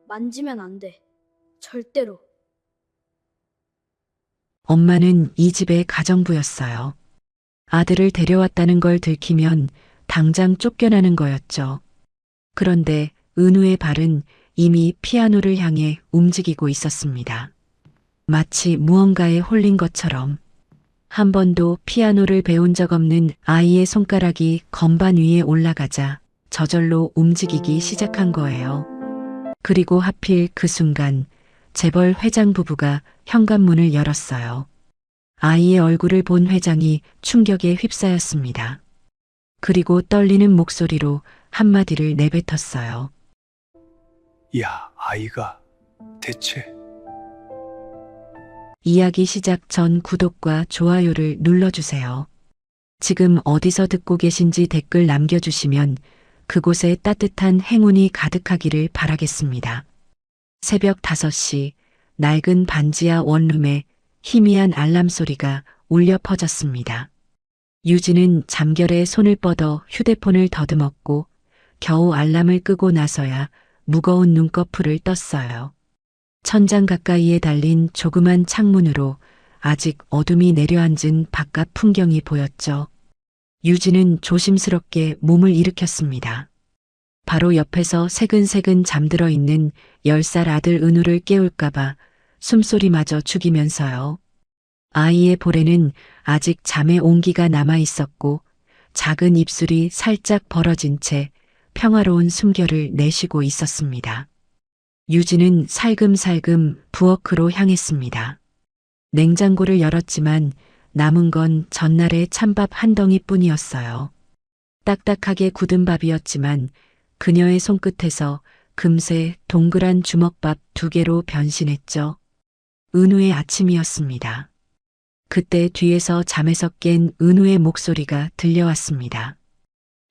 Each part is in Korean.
만지면 안 돼. 절대로. 엄마는 이 집의 가정부였어요. 아들을 데려왔다는 걸 들키면 당장 쫓겨나는 거였죠. 그런데 은우의 발은 이미 피아노를 향해 움직이고 있었습니다. 마치 무언가에 홀린 것처럼. 한 번도 피아노를 배운 적 없는 아이의 손가락이 건반 위에 올라가자 저절로 움직이기 시작한 거예요. 그리고 하필 그 순간 재벌 회장 부부가 현관문을 열었어요. 아이의 얼굴을 본 회장이 충격에 휩싸였습니다. 그리고 떨리는 목소리로 한마디를 내뱉었어요. 야, 아이가 대체. 이야기 시작 전 구독과 좋아요를 눌러주세요. 지금 어디서 듣고 계신지 댓글 남겨주시면 그곳에 따뜻한 행운이 가득하기를 바라겠습니다. 새벽 5시 낡은 반지하 원룸에 희미한 알람 소리가 울려 퍼졌습니다. 유진은 잠결에 손을 뻗어 휴대폰을 더듬었고 겨우 알람을 끄고 나서야 무거운 눈꺼풀을 떴어요. 천장 가까이에 달린 조그만 창문으로 아직 어둠이 내려앉은 바깥 풍경이 보였죠. 유진은 조심스럽게 몸을 일으켰습니다. 바로 옆에서 새근새근 잠들어 있는 10살 아들 은우를 깨울까봐 숨소리마저 죽이면서요. 아이의 볼에는 아직 잠의 온기가 남아 있었고 작은 입술이 살짝 벌어진 채 평화로운 숨결을 내쉬고 있었습니다. 유진은 살금살금 부엌으로 향했습니다. 냉장고를 열었지만 남은 건 전날의 찬밥 한 덩이뿐이었어요. 딱딱하게 굳은 밥이었지만 그녀의 손끝에서 금세 동그란 주먹밥 2개로 변신했죠. 은우의 아침이었습니다. 그때 뒤에서 잠에서 깬 은우의 목소리가 들려왔습니다.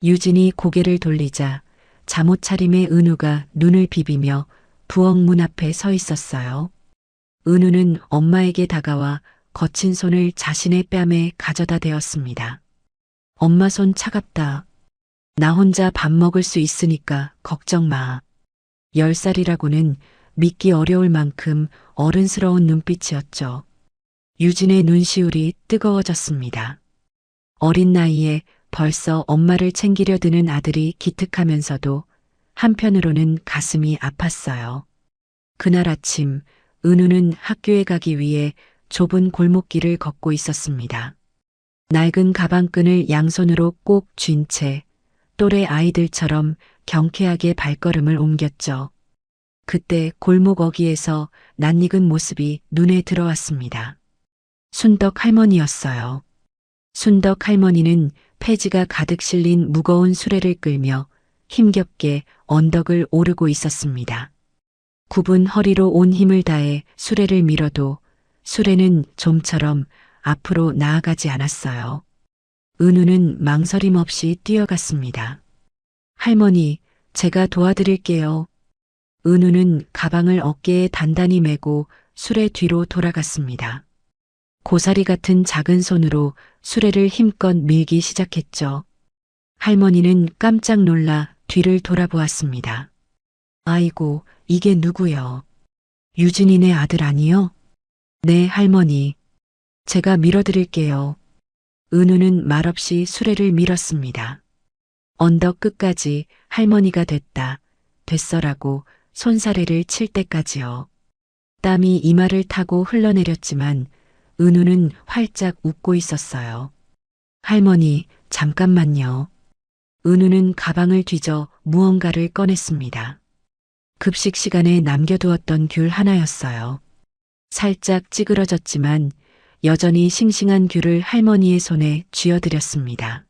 유진이 고개를 돌리자 잠옷 차림의 은우가 눈을 비비며 부엌 문 앞에 서 있었어요. 은우는 엄마에게 다가와 거친 손을 자신의 뺨에 가져다 대었습니다. 엄마 손 차갑다. 나 혼자 밥 먹을 수 있으니까 걱정 마. 10살이라고는 믿기 어려울 만큼 어른스러운 눈빛이었죠. 유진의 눈시울이 뜨거워졌습니다. 어린 나이에 벌써 엄마를 챙기려 드는 아들이 기특하면서도 한편으로는 가슴이 아팠어요. 그날 아침 은우는 학교에 가기 위해 좁은 골목길을 걷고 있었습니다. 낡은 가방끈을 양손으로 꼭 쥔 채 또래 아이들처럼 경쾌하게 발걸음을 옮겼죠. 그때 골목 어귀에서 낯익은 모습이 눈에 들어왔습니다. 순덕 할머니였어요. 순덕 할머니는 폐지가 가득 실린 무거운 수레를 끌며 힘겹게 언덕을 오르고 있었습니다. 굽은 허리로 온 힘을 다해 수레를 밀어도 수레는 좀처럼 앞으로 나아가지 않았어요. 은우는 망설임 없이 뛰어갔습니다. 할머니, 제가 도와드릴게요. 은우는 가방을 어깨에 단단히 메고 수레 뒤로 돌아갔습니다. 고사리 같은 작은 손으로 수레를 힘껏 밀기 시작했죠. 할머니는 깜짝 놀라 뒤를 돌아보았습니다. 아이고, 이게 누구요? 유진이네 아들 아니요? 네, 할머니. 제가 밀어드릴게요. 은우는 말없이 수레를 밀었습니다. 언덕 끝까지 할머니가 됐어라고 손사래를 칠 때까지요. 땀이 이마를 타고 흘러내렸지만 은우는 활짝 웃고 있었어요. 할머니, 잠깐만요. 은우는 가방을 뒤져 무언가를 꺼냈습니다. 급식 시간에 남겨두었던 귤 하나였어요. 살짝 찌그러졌지만 여전히 싱싱한 귤을 할머니의 손에 쥐어드렸습니다.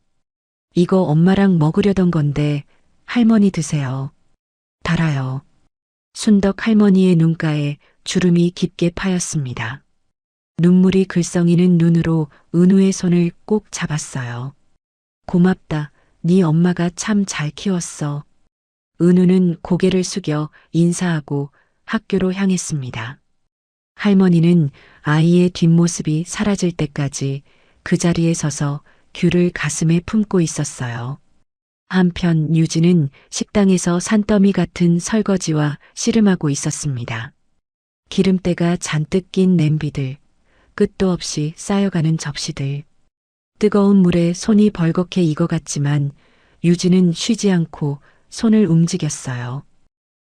이거 엄마랑 먹으려던 건데 할머니 드세요. 달아요. 순덕 할머니의 눈가에 주름이 깊게 파였습니다. 눈물이 글썽이는 눈으로 은우의 손을 꼭 잡았어요. 고맙다. 네 엄마가 참 잘 키웠어. 은우는 고개를 숙여 인사하고 학교로 향했습니다. 할머니는 아이의 뒷모습이 사라질 때까지 그 자리에 서서 귤을 가슴에 품고 있었어요. 한편 유진은 식당에서 산더미 같은 설거지와 씨름하고 있었습니다. 기름때가 잔뜩 낀 냄비들, 끝도 없이 쌓여가는 접시들. 뜨거운 물에 손이 벌겋게 익어갔지만 유진은 쉬지 않고 손을 움직였어요.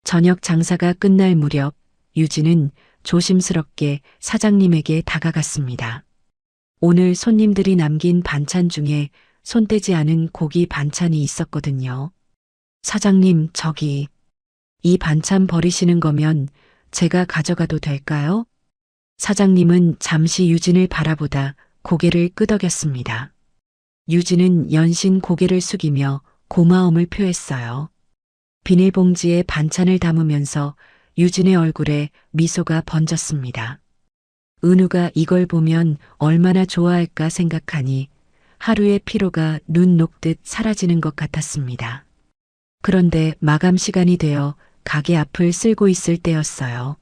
저녁 장사가 끝날 무렵 유진은 조심스럽게 사장님에게 다가갔습니다. 오늘 손님들이 남긴 반찬 중에 손대지 않은 고기 반찬이 있었거든요. 사장님, 저기, 이 반찬 버리시는 거면 제가 가져가도 될까요? 사장님은 잠시 유진을 바라보다 고개를 끄덕였습니다. 유진은 연신 고개를 숙이며 고마움을 표했어요. 비닐봉지에 반찬을 담으면서 유진의 얼굴에 미소가 번졌습니다. 은우가 이걸 보면 얼마나 좋아할까 생각하니 하루의 피로가 눈 녹듯 사라지는 것 같았습니다. 그런데 마감 시간이 되어 가게 앞을 쓸고 있을 때였어요.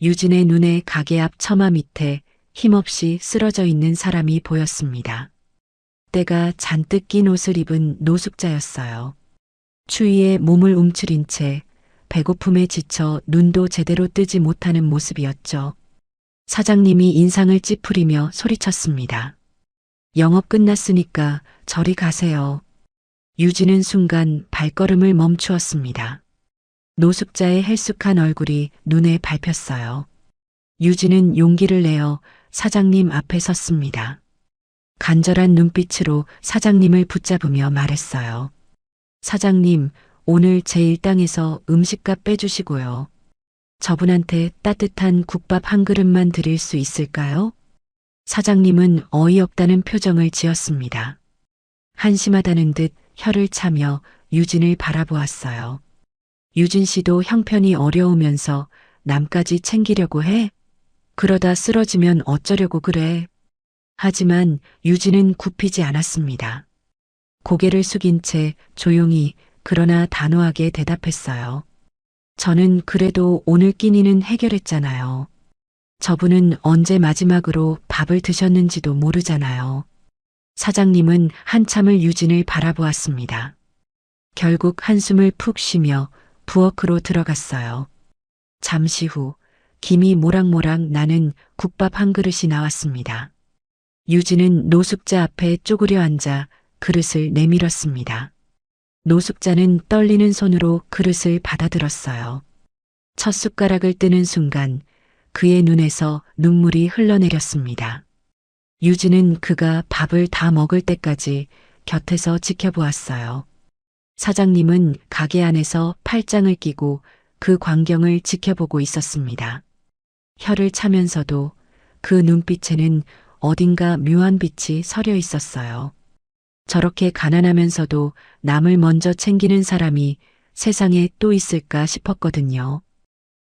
유진의 눈에 가게 앞 처마 밑에 힘없이 쓰러져 있는 사람이 보였습니다. 때가 잔뜩 낀 옷을 입은 노숙자였어요. 추위에 몸을 움츠린 채 배고픔에 지쳐 눈도 제대로 뜨지 못하는 모습이었죠. 사장님이 인상을 찌푸리며 소리쳤습니다. 영업 끝났으니까 저리 가세요. 유진은 순간 발걸음을 멈추었습니다. 노숙자의 헬쑥한 얼굴이 눈에 밟혔어요. 유진은 용기를 내어 사장님 앞에 섰습니다. 간절한 눈빛으로 사장님을 붙잡으며 말했어요. 사장님, 오늘 제 일당에서 음식값 빼주시고요. 저분한테 따뜻한 국밥 한 그릇만 드릴 수 있을까요? 사장님은 어이없다는 표정을 지었습니다. 한심하다는 듯 혀를 차며 유진을 바라보았어요. 유진 씨도 형편이 어려우면서 남까지 챙기려고 해? 그러다 쓰러지면 어쩌려고 그래? 하지만 유진은 굽히지 않았습니다. 고개를 숙인 채 조용히 그러나 단호하게 대답했어요. 저는 그래도 오늘 끼니는 해결했잖아요. 저분은 언제 마지막으로 밥을 드셨는지도 모르잖아요. 사장님은 한참을 유진을 바라보았습니다. 결국 한숨을 푹 쉬며 부엌으로 들어갔어요. 잠시 후 김이 모락모락 나는 국밥 한 그릇이 나왔습니다. 유진은 노숙자 앞에 쪼그려 앉아 그릇을 내밀었습니다. 노숙자는 떨리는 손으로 그릇을 받아들었어요. 첫 숟가락을 뜨는 순간 그의 눈에서 눈물이 흘러내렸습니다. 유진은 그가 밥을 다 먹을 때까지 곁에서 지켜보았어요. 사장님은 가게 안에서 팔짱을 끼고 그 광경을 지켜보고 있었습니다. 혀를 차면서도 그 눈빛에는 어딘가 묘한 빛이 서려 있었어요. 저렇게 가난하면서도 남을 먼저 챙기는 사람이 세상에 또 있을까 싶었거든요.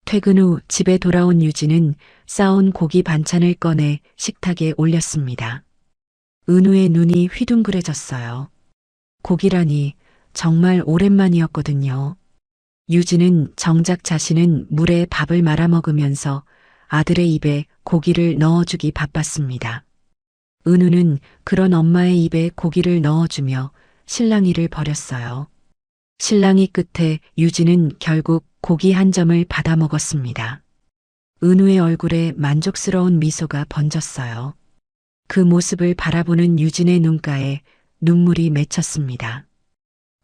퇴근 후 집에 돌아온 유진은 싸온 고기 반찬을 꺼내 식탁에 올렸습니다. 은우의 눈이 휘둥그레졌어요. 고기라니 정말 오랜만이었거든요. 유진은 정작 자신은 물에 밥을 말아 먹으면서 아들의 입에 고기를 넣어주기 바빴습니다. 은우는 그런 엄마의 입에 고기를 넣어주며 실랑이를 벌였어요. 실랑이 끝에 유진은 결국 고기 한 점을 받아 먹었습니다. 은우의 얼굴에 만족스러운 미소가 번졌어요. 그 모습을 바라보는 유진의 눈가에 눈물이 맺혔습니다.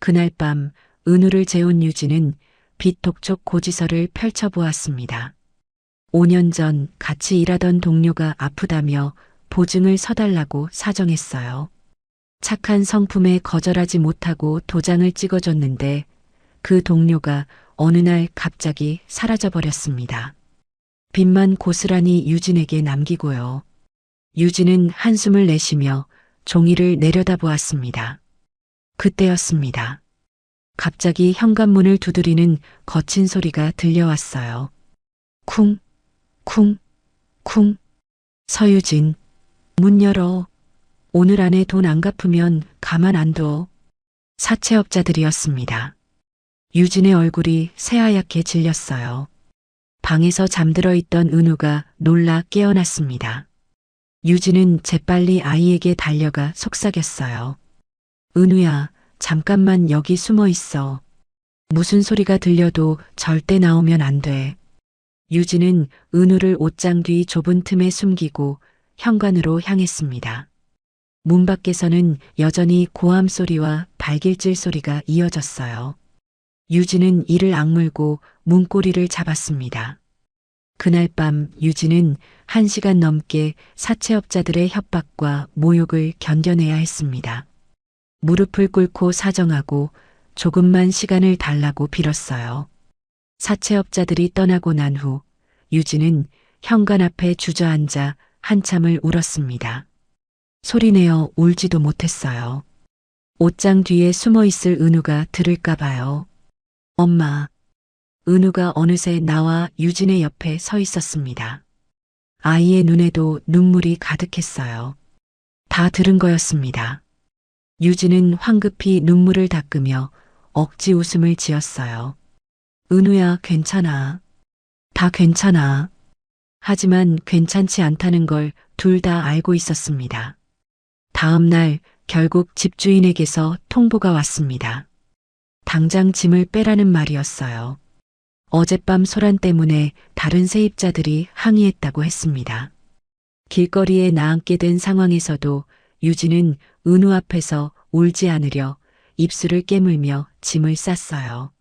그날 밤 은우를 재운 유진은 빛톡촉 고지서를 펼쳐보았습니다. 5년 전 같이 일하던 동료가 아프다며 보증을 서달라고 사정했어요. 착한 성품에 거절하지 못하고 도장을 찍어줬는데 그 동료가 어느 날 갑자기 사라져버렸습니다. 빚만 고스란히 유진에게 남기고요. 유진은 한숨을 내쉬며 종이를 내려다보았습니다. 그때였습니다. 갑자기 현관문을 두드리는 거친 소리가 들려왔어요. 쿵, 쿵, 쿵. 서유진, 문 열어. 오늘 안에 돈 안 갚으면 가만 안 둬. 사채업자들이었습니다. 유진의 얼굴이 새하얗게 질렸어요. 방에서 잠들어 있던 은우가 놀라 깨어났습니다. 유진은 재빨리 아이에게 달려가 속삭였어요. 은우야, 잠깐만 여기 숨어 있어. 무슨 소리가 들려도 절대 나오면 안 돼. 유진은 은우를 옷장 뒤 좁은 틈에 숨기고 현관으로 향했습니다. 문 밖에서는 여전히 고함 소리와 발길질 소리가 이어졌어요. 유진은 이를 악물고 문고리를 잡았습니다. 그날 밤 유진은 1시간 넘게 사채업자들의 협박과 모욕을 견뎌내야 했습니다. 무릎을 꿇고 사정하고 조금만 시간을 달라고 빌었어요. 사채업자들이 떠나고 난 후 유진은 현관 앞에 주저앉아 한참을 울었습니다. 소리내어 울지도 못했어요. 옷장 뒤에 숨어 있을 은우가 들을까 봐요. 엄마. 은우가 어느새 나와 유진의 옆에 서 있었습니다. 아이의 눈에도 눈물이 가득했어요. 다 들은 거였습니다. 유진은 황급히 눈물을 닦으며 억지 웃음을 지었어요. 은우야, 괜찮아. 다 괜찮아. 하지만 괜찮지 않다는 걸 둘 다 알고 있었습니다. 다음 날 결국 집주인에게서 통보가 왔습니다. 당장 짐을 빼라는 말이었어요. 어젯밤 소란 때문에 다른 세입자들이 항의했다고 했습니다. 길거리에 나앉게 된 상황에서도 유진은 은우 앞에서 울지 않으려 입술을 깨물며 짐을 쌌어요.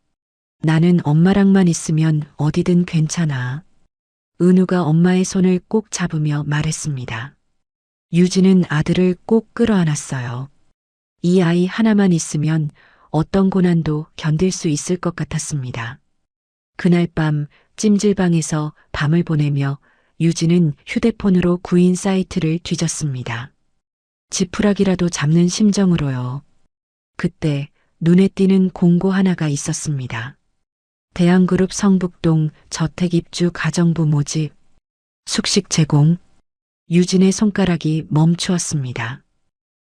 나는 엄마랑만 있으면 어디든 괜찮아. 은우가 엄마의 손을 꼭 잡으며 말했습니다. 유진은 아들을 꼭 끌어안았어요. 이 아이 하나만 있으면 어떤 고난도 견딜 수 있을 것 같았습니다. 그날 밤 찜질방에서 밤을 보내며 유진은 휴대폰으로 구인 사이트를 뒤졌습니다. 지푸라기라도 잡는 심정으로요. 그때 눈에 띄는 공고 하나가 있었습니다. 대한그룹 성북동 저택입주 가정부 모집 숙식 제공. 유진의 손가락이 멈추었습니다.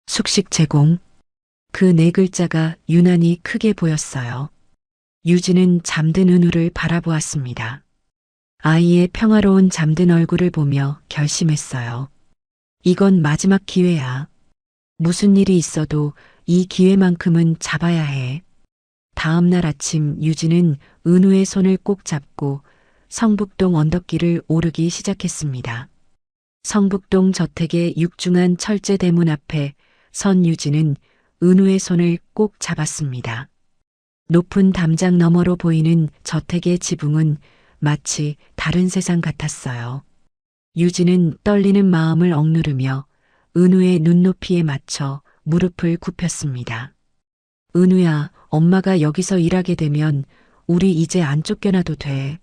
숙식 제공. 그 네 글자가 유난히 크게 보였어요. 유진은 잠든 은우를 바라보았습니다. 아이의 평화로운 잠든 얼굴을 보며 결심했어요. 이건 마지막 기회야. 무슨 일이 있어도 이 기회만큼은 잡아야 해. 다음 날 아침 유진은 은우의 손을 꼭 잡고 성북동 언덕길을 오르기 시작했습니다. 성북동 저택의 육중한 철제 대문 앞에 선 유진은 은우의 손을 꼭 잡았습니다. 높은 담장 너머로 보이는 저택의 지붕은 마치 다른 세상 같았어요. 유진은 떨리는 마음을 억누르며 은우의 눈높이에 맞춰 무릎을 굽혔습니다. 은우야, 엄마가 여기서 일하게 되면 우리 이제 안 쫓겨나도 돼.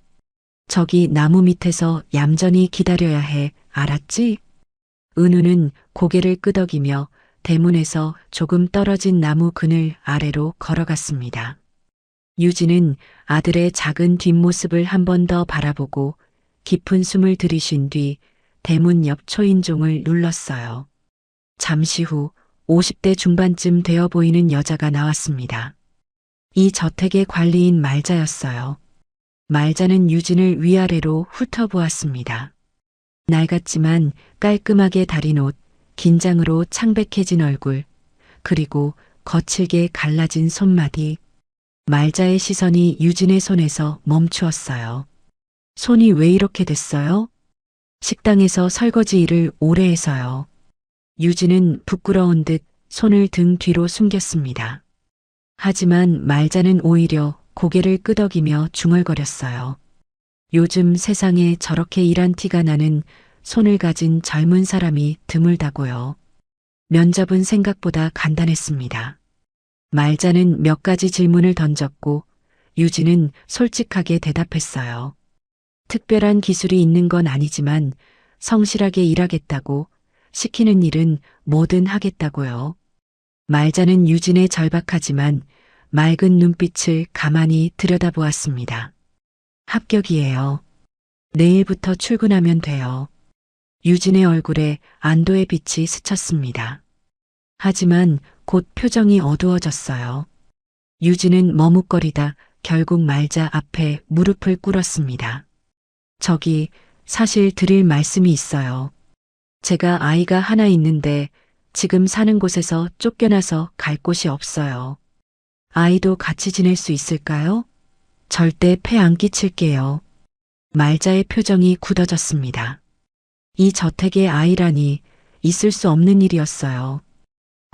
저기 나무 밑에서 얌전히 기다려야 해. 알았지? 은우는 고개를 끄덕이며 대문에서 조금 떨어진 나무 그늘 아래로 걸어갔습니다. 유진은 아들의 작은 뒷모습을 한 번 더 바라보고 깊은 숨을 들이쉰 뒤 대문 옆 초인종을 눌렀어요. 잠시 후 50대 중반쯤 되어 보이는 여자가 나왔습니다. 이 저택의 관리인 말자였어요. 말자는 유진을 위아래로 훑어보았습니다. 낡았지만 깔끔하게 다린 옷, 긴장으로 창백해진 얼굴, 그리고 거칠게 갈라진 손마디. 말자의 시선이 유진의 손에서 멈추었어요. 손이 왜 이렇게 됐어요? 식당에서 설거지 일을 오래 해서요. 유진은 부끄러운 듯 손을 등 뒤로 숨겼습니다. 하지만 말자는 오히려 고개를 끄덕이며 중얼거렸어요. 요즘 세상에 저렇게 일한 티가 나는 손을 가진 젊은 사람이 드물다고요. 면접은 생각보다 간단했습니다. 말자는 몇 가지 질문을 던졌고 유진은 솔직하게 대답했어요. 특별한 기술이 있는 건 아니지만 성실하게 일하겠다고, 시키는 일은 뭐든 하겠다고요. 말자는 유진의 절박하지만 맑은 눈빛을 가만히 들여다보았습니다. 합격이에요. 내일부터 출근하면 돼요. 유진의 얼굴에 안도의 빛이 스쳤습니다. 하지만 곧 표정이 어두워졌어요. 유진은 머뭇거리다 결국 말자 앞에 무릎을 꿇었습니다. 저기, 사실 드릴 말씀이 있어요. 제가 아이가 하나 있는데 지금 사는 곳에서 쫓겨나서 갈 곳이 없어요. 아이도 같이 지낼 수 있을까요? 절대 폐 안 끼칠게요. 말자의 표정이 굳어졌습니다. 이 저택에 아이라니 있을 수 없는 일이었어요.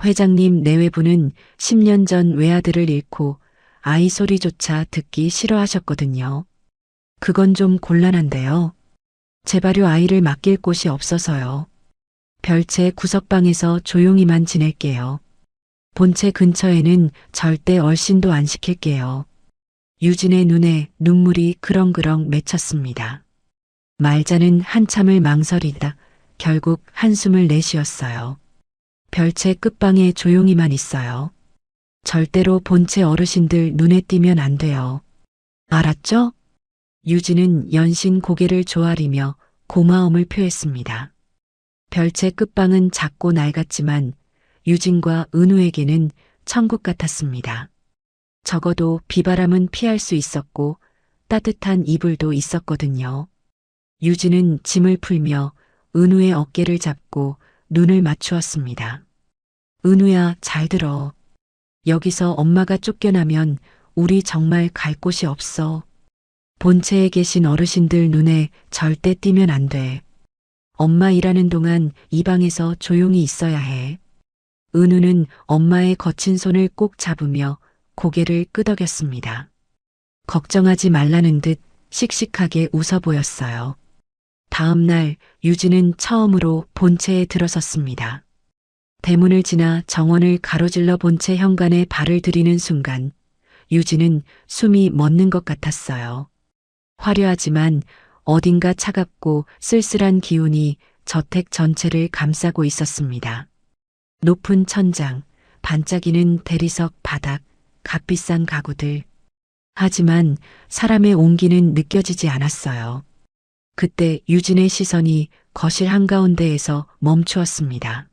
회장님 내외부는 10년 전 외아들을 잃고 아이 소리조차 듣기 싫어하셨거든요. 그건 좀 곤란한데요. 제발요 아이를 맡길 곳이 없어서요. 별채 구석방에서 조용히만 지낼게요. 본체 근처에는 절대 얼씬도 안 시킬게요. 유진의 눈에 눈물이 그렁그렁 맺혔습니다. 말자는 한참을 망설이다 결국 한숨을 내쉬었어요. 별채 끝방에 조용히만 있어요. 절대로 본체 어르신들 눈에 띄면 안 돼요. 알았죠? 유진은 연신 고개를 조아리며 고마움을 표했습니다. 별채 끝방은 작고 낡았지만 유진과 은우에게는 천국 같았습니다. 적어도 비바람은 피할 수 있었고 따뜻한 이불도 있었거든요. 유진은 짐을 풀며 은우의 어깨를 잡고 눈을 맞추었습니다. 은우야, 잘 들어. 여기서 엄마가 쫓겨나면 우리 정말 갈 곳이 없어. 본체에 계신 어르신들 눈에 절대 띄면 안 돼. 엄마 일하는 동안 이 방에서 조용히 있어야 해. 은우는 엄마의 거친 손을 꼭 잡으며 고개를 끄덕였습니다. 걱정하지 말라는 듯 씩씩하게 웃어 보였어요. 다음 날 유진은 처음으로 본체에 들어섰습니다. 대문을 지나 정원을 가로질러 본체 현관에 발을 들이는 순간 유진은 숨이 멎는 것 같았어요. 화려하지만 어딘가 차갑고 쓸쓸한 기운이 저택 전체를 감싸고 있었습니다. 높은 천장, 반짝이는 대리석 바닥, 값비싼 가구들. 하지만 사람의 온기는 느껴지지 않았어요. 그때 유진의 시선이 거실 한가운데에서 멈추었습니다.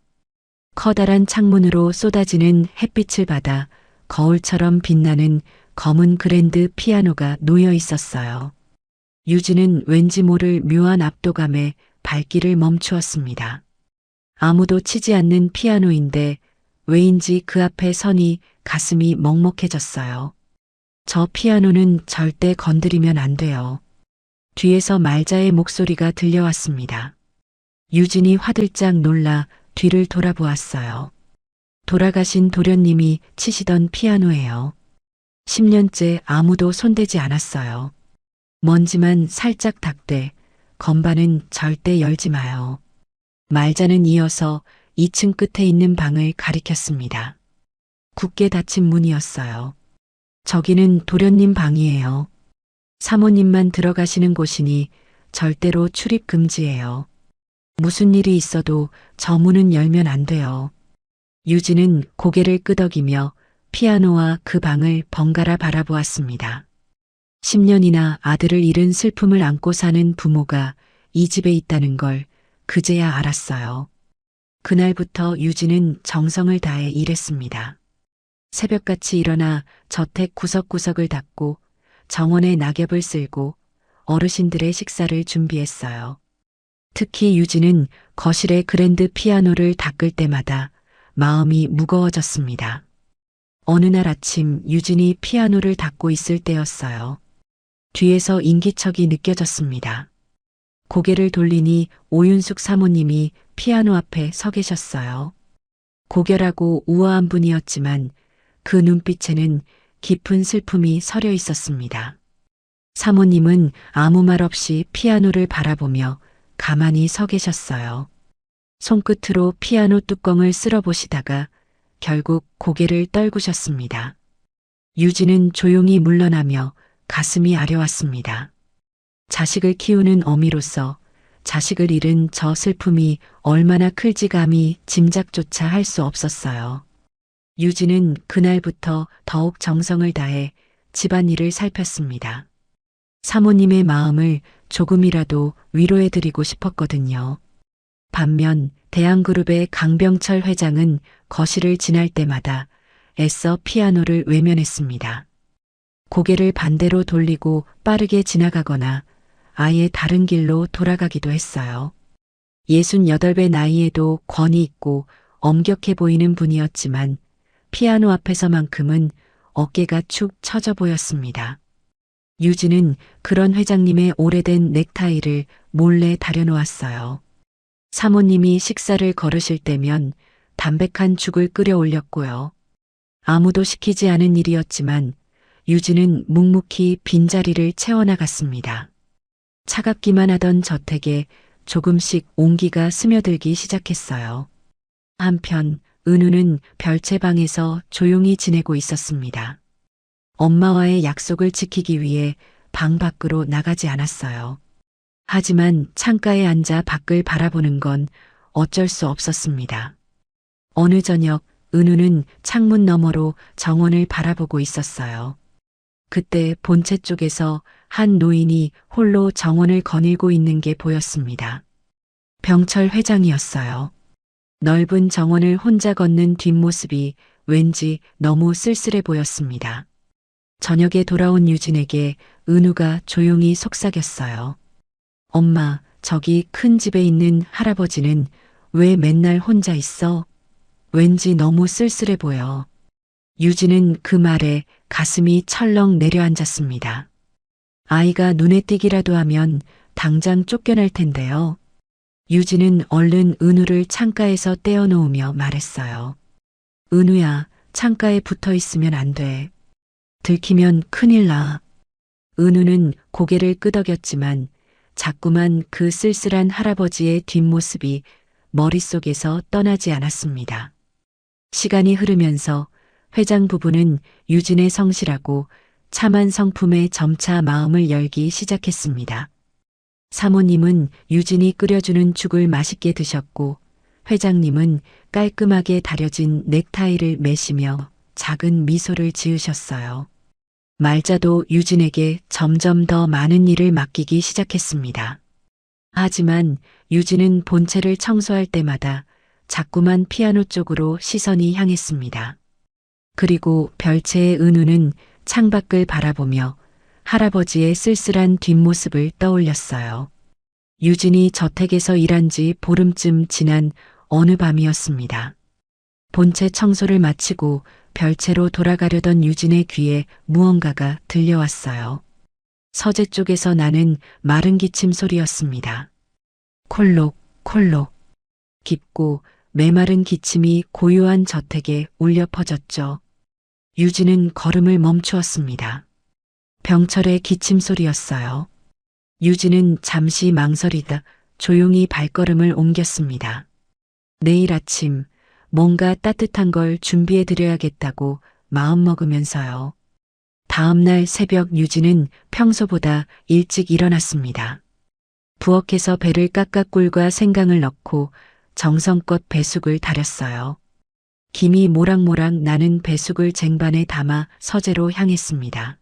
커다란 창문으로 쏟아지는 햇빛을 받아 거울처럼 빛나는 검은 그랜드 피아노가 놓여 있었어요. 유진은 왠지 모를 묘한 압도감에 발길을 멈추었습니다. 아무도 치지 않는 피아노인데 왜인지 그 앞에 서니 가슴이 먹먹해졌어요. 저 피아노는 절대 건드리면 안 돼요. 뒤에서 말자의 목소리가 들려왔습니다. 유진이 화들짝 놀라 뒤를 돌아보았어요. 돌아가신 도련님이 치시던 피아노예요. 10년째 아무도 손대지 않았어요. 먼지만 살짝 닦되 건반은 절대 열지 마요. 말자는 이어서 2층 끝에 있는 방을 가리켰습니다. 굳게 닫힌 문이었어요. 저기는 도련님 방이에요. 사모님만 들어가시는 곳이니 절대로 출입 금지예요. 무슨 일이 있어도 저 문은 열면 안 돼요. 유진은 고개를 끄덕이며 피아노와 그 방을 번갈아 바라보았습니다. 10년이나 아들을 잃은 슬픔을 안고 사는 부모가 이 집에 있다는 걸 그제야 알았어요. 그날부터 유진은 정성을 다해 일했습니다. 새벽같이 일어나 저택 구석구석을 닦고 정원에 낙엽을 쓸고 어르신들의 식사를 준비했어요. 특히 유진은 거실의 그랜드 피아노를 닦을 때마다 마음이 무거워졌습니다. 어느 날 아침 유진이 피아노를 닦고 있을 때였어요. 뒤에서 인기척이 느껴졌습니다. 고개를 돌리니 오윤숙 사모님이 피아노 앞에 서 계셨어요. 고결하고 우아한 분이었지만 그 눈빛에는 깊은 슬픔이 서려 있었습니다. 사모님은 아무 말 없이 피아노를 바라보며 가만히 서 계셨어요. 손끝으로 피아노 뚜껑을 쓸어보시다가 결국 고개를 떨구셨습니다. 유진은 조용히 물러나며 가슴이 아려왔습니다. 자식을 키우는 어미로서 자식을 잃은 저 슬픔이 얼마나 클지 감히 짐작조차 할 수 없었어요. 유진은 그날부터 더욱 정성을 다해 집안일을 살폈습니다. 사모님의 마음을 조금이라도 위로해드리고 싶었거든요. 반면 대한그룹의 강병철 회장은 거실을 지날 때마다 애써 피아노를 외면했습니다. 고개를 반대로 돌리고 빠르게 지나가거나 아예 다른 길로 돌아가기도 했어요. 68배 나이에도 권위 있고 엄격해 보이는 분이었지만 피아노 앞에서만큼은 어깨가 축 처져 보였습니다. 유진은 그런 회장님의 오래된 넥타이를 몰래 다려놓았어요. 사모님이 식사를 거르실 때면 담백한 죽을 끓여 올렸고요. 아무도 시키지 않은 일이었지만 유진은 묵묵히 빈자리를 채워나갔습니다. 차갑기만 하던 저택에 조금씩 온기가 스며들기 시작했어요. 한편 은우는 별채방에서 조용히 지내고 있었습니다. 엄마와의 약속을 지키기 위해 방 밖으로 나가지 않았어요. 하지만 창가에 앉아 밖을 바라보는 건 어쩔 수 없었습니다. 어느 저녁 은우는 창문 너머로 정원을 바라보고 있었어요. 그때 본체 쪽에서 한 노인이 홀로 정원을 거닐고 있는 게 보였습니다. 병철 회장이었어요. 넓은 정원을 혼자 걷는 뒷모습이 왠지 너무 쓸쓸해 보였습니다. 저녁에 돌아온 유진에게 은우가 조용히 속삭였어요. 엄마, 저기 큰 집에 있는 할아버지는 왜 맨날 혼자 있어? 왠지 너무 쓸쓸해 보여. 유진은 그 말에 가슴이 철렁 내려앉았습니다. 아이가 눈에 띄기라도 하면 당장 쫓겨날 텐데요. 유진은 얼른 은우를 창가에서 떼어놓으며 말했어요. 은우야, 창가에 붙어 있으면 안 돼. 들키면 큰일 나. 은우는 고개를 끄덕였지만 자꾸만 그 쓸쓸한 할아버지의 뒷모습이 머릿속에서 떠나지 않았습니다. 시간이 흐르면서 회장 부부는 유진의 성실하고 참한 성품에 점차 마음을 열기 시작했습니다. 사모님은 유진이 끓여주는 죽을 맛있게 드셨고 회장님은 깔끔하게 다려진 넥타이를 매시며 작은 미소를 지으셨어요. 말자도 유진에게 점점 더 많은 일을 맡기기 시작했습니다. 하지만 유진은 본체를 청소할 때마다 자꾸만 피아노 쪽으로 시선이 향했습니다. 그리고 별채의 은우는 창밖을 바라보며 할아버지의 쓸쓸한 뒷모습을 떠올렸어요. 유진이 저택에서 일한 지 보름쯤 지난 어느 밤이었습니다. 본체 청소를 마치고 별채로 돌아가려던 유진의 귀에 무언가가 들려왔어요. 서재 쪽에서 나는 마른 기침 소리였습니다. 콜록, 콜록. 깊고 메마른 기침이 고요한 저택에 울려 퍼졌죠. 유진은 걸음을 멈추었습니다. 병철의 기침 소리였어요. 유진은 잠시 망설이다 조용히 발걸음을 옮겼습니다. 내일 아침 뭔가 따뜻한 걸 준비해 드려야겠다고 마음먹으면서요. 다음 날 새벽 유진은 평소보다 일찍 일어났습니다. 부엌에서 배를 깎아 꿀과 생강을 넣고 정성껏 배숙을 달였어요. 김이 모락모락 나는 배숙을 쟁반에 담아 서재로 향했습니다.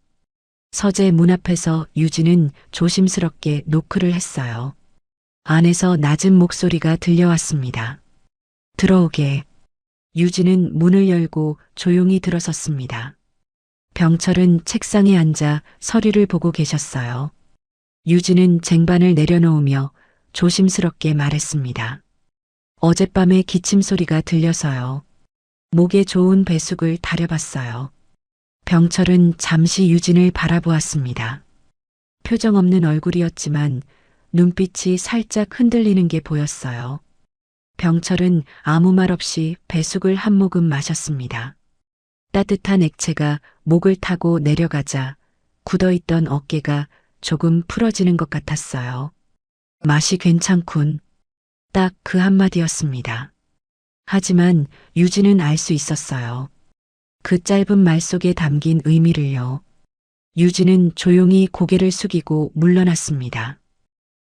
서재 문 앞에서 유진은 조심스럽게 노크를 했어요. 안에서 낮은 목소리가 들려왔습니다. 들어오게. 유진은 문을 열고 조용히 들어섰습니다. 병철은 책상에 앉아 서류를 보고 계셨어요. 유진은 쟁반을 내려놓으며 조심스럽게 말했습니다. 어젯밤에 기침 소리가 들려서요. 목에 좋은 배숙을 다려봤어요. 병철은 잠시 유진을 바라보았습니다. 표정 없는 얼굴이었지만 눈빛이 살짝 흔들리는 게 보였어요. 병철은 아무 말 없이 배숙을 한 모금 마셨습니다. 따뜻한 액체가 목을 타고 내려가자 굳어있던 어깨가 조금 풀어지는 것 같았어요. 맛이 괜찮군. 딱 그 한마디였습니다. 하지만 유진은 알 수 있었어요. 그 짧은 말 속에 담긴 의미를요. 유진은 조용히 고개를 숙이고 물러났습니다.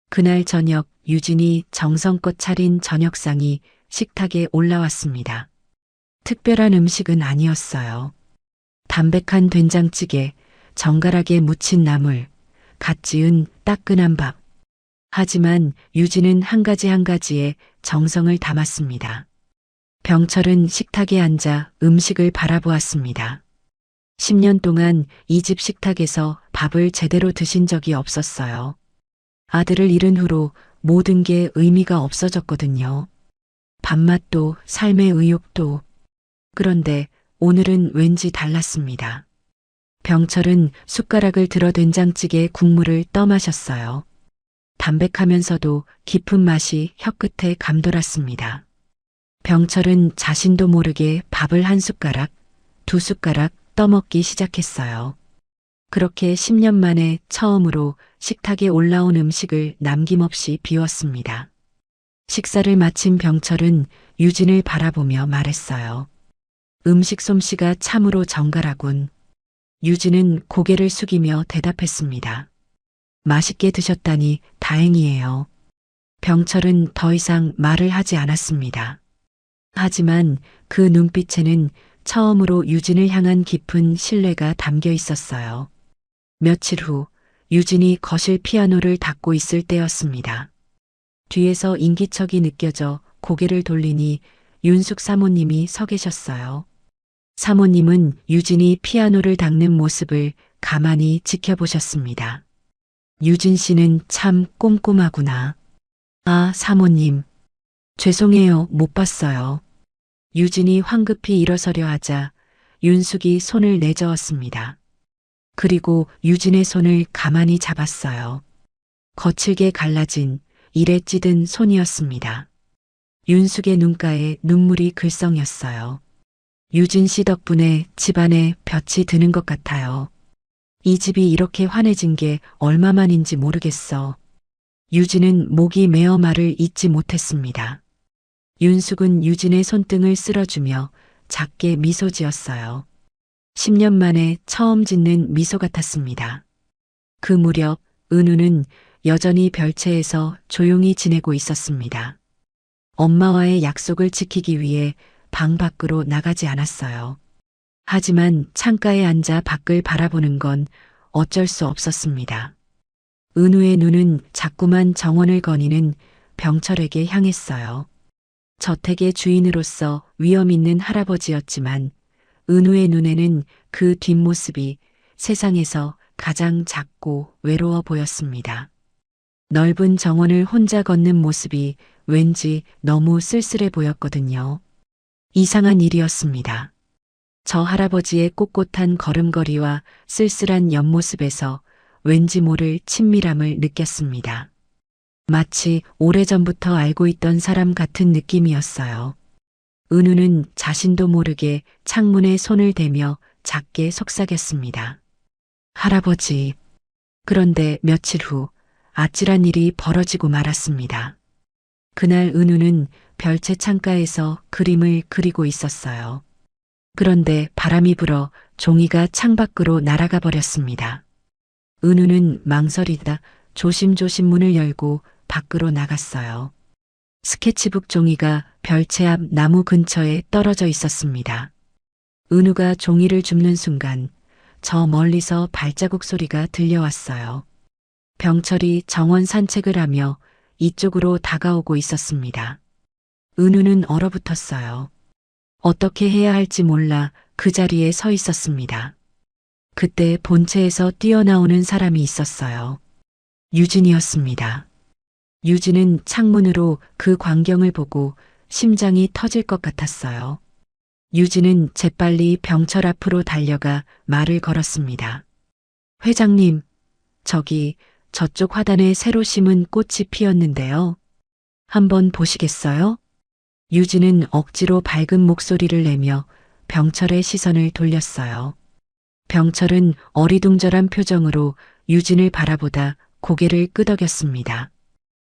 그날 저녁 유진이 정성껏 차린 저녁상이 식탁에 올라왔습니다. 특별한 음식은 아니었어요. 담백한 된장찌개, 정갈하게 무친 나물, 갓 지은 따끈한 밥. 하지만 유진은 한 가지 한 가지에 정성을 담았습니다. 병철은 식탁에 앉아 음식을 바라보았습니다. 10년 동안 이 집 식탁에서 밥을 제대로 드신 적이 없었어요. 아들을 잃은 후로 모든 게 의미가 없어졌거든요. 밥맛도 삶의 의욕도. 그런데 오늘은 왠지 달랐습니다. 병철은 숟가락을 들어 된장찌개 국물을 떠마셨어요. 담백하면서도 깊은 맛이 혀끝에 감돌았습니다. 병철은 자신도 모르게 밥을 한 숟가락, 두 숟가락 떠먹기 시작했어요. 그렇게 10년 만에 처음으로 식탁에 올라온 음식을 남김없이 비웠습니다. 식사를 마친 병철은 유진을 바라보며 말했어요. 음식 솜씨가 참으로 정갈하군. 유진은 고개를 숙이며 대답했습니다. 맛있게 드셨다니 다행이에요. 병철은 더 이상 말을 하지 않았습니다. 하지만 그 눈빛에는 처음으로 유진을 향한 깊은 신뢰가 담겨 있었어요. 며칠 후 유진이 거실 피아노를 닦고 있을 때였습니다. 뒤에서 인기척이 느껴져 고개를 돌리니 윤숙 사모님이 서 계셨어요. 사모님은 유진이 피아노를 닦는 모습을 가만히 지켜보셨습니다. 유진 씨는 참 꼼꼼하구나. 아, 사모님. 죄송해요, 못 봤어요. 유진이 황급히 일어서려 하자 윤숙이 손을 내저었습니다. 그리고 유진의 손을 가만히 잡았어요. 거칠게 갈라진 일에 찌든 손이었습니다. 윤숙의 눈가에 눈물이 글썽였어요. 유진 씨 덕분에 집안에 볕이 드는 것 같아요. 이 집이 이렇게 환해진 게 얼마만인지 모르겠어. 유진은 목이 메어 말을 잇지 못했습니다. 윤숙은 유진의 손등을 쓸어주며 작게 미소 지었어요. 10년 만에 처음 짓는 미소 같았습니다. 그 무렵 은우는 여전히 별채에서 조용히 지내고 있었습니다. 엄마와의 약속을 지키기 위해 방 밖으로 나가지 않았어요. 하지만 창가에 앉아 밖을 바라보는 건 어쩔 수 없었습니다. 은우의 눈은 자꾸만 정원을 거니는 병철에게 향했어요. 저택의 주인으로서 위험 있는 할아버지였지만 은우의 눈에는 그 뒷모습이 세상에서 가장 작고 외로워 보였습니다. 넓은 정원을 혼자 걷는 모습이 왠지 너무 쓸쓸해 보였거든요. 이상한 일이었습니다. 저 할아버지의 꼿꼿한 걸음걸이와 쓸쓸한 옆모습에서 왠지 모를 친밀함을 느꼈습니다. 마치 오래전부터 알고 있던 사람 같은 느낌이었어요. 은우는 자신도 모르게 창문에 손을 대며 작게 속삭였습니다. 할아버지. 그런데 며칠 후 아찔한 일이 벌어지고 말았습니다. 그날 은우는 별채 창가에서 그림을 그리고 있었어요. 그런데 바람이 불어 종이가 창밖으로 날아가 버렸습니다. 은우는 망설이다 조심조심 문을 열고 밖으로 나갔어요. 스케치북 종이가 별채 앞 나무 근처에 떨어져 있었습니다. 은우가 종이를 줍는 순간 저 멀리서 발자국 소리가 들려왔어요. 병철이 정원 산책을 하며 이쪽으로 다가오고 있었습니다. 은우는 얼어붙었어요. 어떻게 해야 할지 몰라 그 자리에 서 있었습니다. 그때 본체에서 뛰어나오는 사람이 있었어요. 유진이었습니다. 유진은 창문으로 그 광경을 보고 심장이 터질 것 같았어요. 유진은 재빨리 병철 앞으로 달려가 말을 걸었습니다. 회장님, 저쪽 화단에 새로 심은 꽃이 피었는데요. 한번 보시겠어요? 유진은 억지로 밝은 목소리를 내며 병철의 시선을 돌렸어요. 병철은 어리둥절한 표정으로 유진을 바라보다 고개를 끄덕였습니다.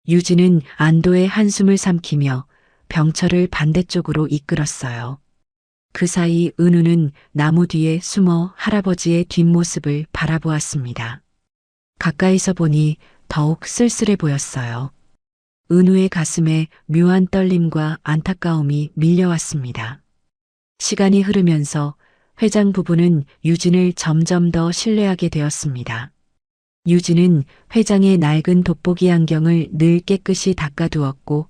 유진은 안도의 한숨을 삼키며 병철을 반대쪽으로 이끌었어요. 그 사이 은우는 나무 뒤에 숨어 할아버지의 뒷모습을 바라보았습니다. 가까이서 보니 더욱 쓸쓸해 보였어요. 은우의 가슴에 묘한 떨림과 안타까움이 밀려왔습니다. 시간이 흐르면서 회장 부부는 유진을 점점 더 신뢰하게 되었습니다. 유진은 회장의 낡은 돋보기 안경을 늘 깨끗이 닦아두었고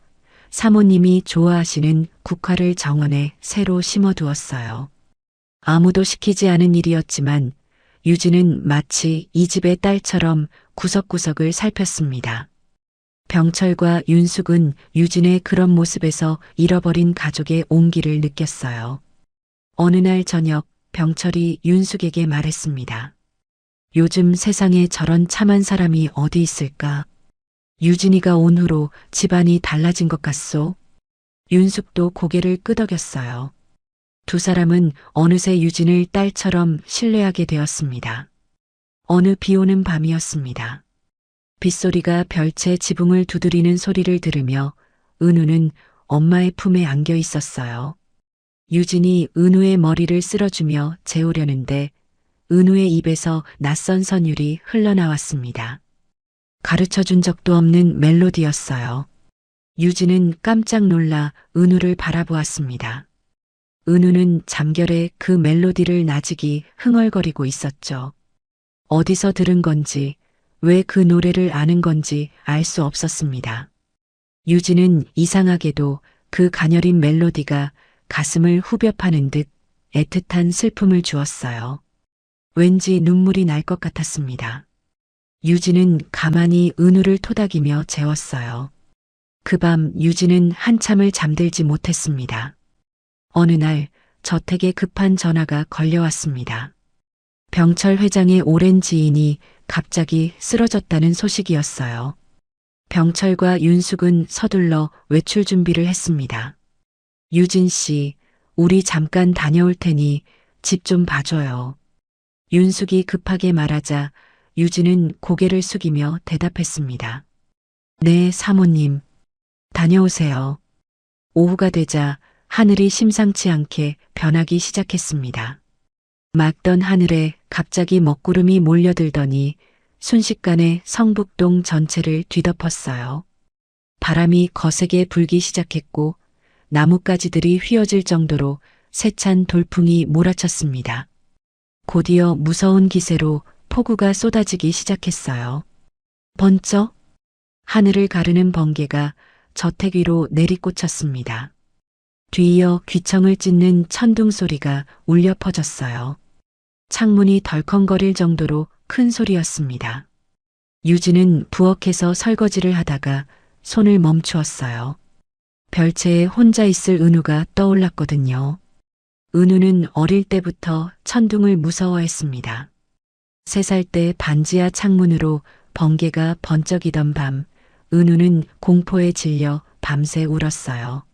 사모님이 좋아하시는 국화를 정원에 새로 심어두었어요. 아무도 시키지 않은 일이었지만 유진은 마치 이 집의 딸처럼 구석구석을 살폈습니다. 병철과 윤숙은 유진의 그런 모습에서 잃어버린 가족의 온기를 느꼈어요. 어느 날 저녁 병철이 윤숙에게 말했습니다. 요즘 세상에 저런 참한 사람이 어디 있을까? 유진이가 온 후로 집안이 달라진 것 같소? 윤숙도 고개를 끄덕였어요. 두 사람은 어느새 유진을 딸처럼 신뢰하게 되었습니다. 어느 비 오는 밤이었습니다. 빗소리가 별채 지붕을 두드리는 소리를 들으며 은우는 엄마의 품에 안겨 있었어요. 유진이 은우의 머리를 쓸어주며 재우려는데 은우의 입에서 낯선 선율이 흘러나왔습니다. 가르쳐 준 적도 없는 멜로디였어요. 유진은 깜짝 놀라 은우를 바라보았습니다. 은우는 잠결에 그 멜로디를 나직이 흥얼거리고 있었죠. 어디서 들은 건지, 왜 그 노래를 아는 건지 알 수 없었습니다. 유진은 이상하게도 그 가녀린 멜로디가 가슴을 후벼 파는 듯 애틋한 슬픔을 주었어요. 왠지 눈물이 날 것 같았습니다. 유진은 가만히 은우를 토닥이며 재웠어요. 그 밤 유진은 한참을 잠들지 못했습니다. 어느 날 저택에 급한 전화가 걸려왔습니다. 병철 회장의 오랜 지인이 갑자기 쓰러졌다는 소식이었어요. 병철과 윤숙은 서둘러 외출 준비를 했습니다. 유진 씨, 우리 잠깐 다녀올 테니 집 좀 봐줘요. 윤숙이 급하게 말하자 유진은 고개를 숙이며 대답했습니다. 네, 사모님. 다녀오세요. 오후가 되자 하늘이 심상치 않게 변하기 시작했습니다. 맑던 하늘에 갑자기 먹구름이 몰려들더니 순식간에 성북동 전체를 뒤덮었어요. 바람이 거세게 불기 시작했고 나뭇가지들이 휘어질 정도로 세찬 돌풍이 몰아쳤습니다. 곧이어 무서운 기세로 폭우가 쏟아지기 시작했어요. 번쩍 하늘을 가르는 번개가 저택 위로 내리꽂혔습니다. 뒤이어 귀청을 찢는 천둥 소리가 울려 퍼졌어요. 창문이 덜컹거릴 정도로 큰 소리였습니다. 유진은 부엌에서 설거지를 하다가 손을 멈추었어요. 별채에 혼자 있을 은우가 떠올랐거든요. 은우는 어릴 때부터 천둥을 무서워했습니다. 3살 때 반지하 창문으로 번개가 번쩍이던 밤, 은우는 공포에 질려 밤새 울었어요.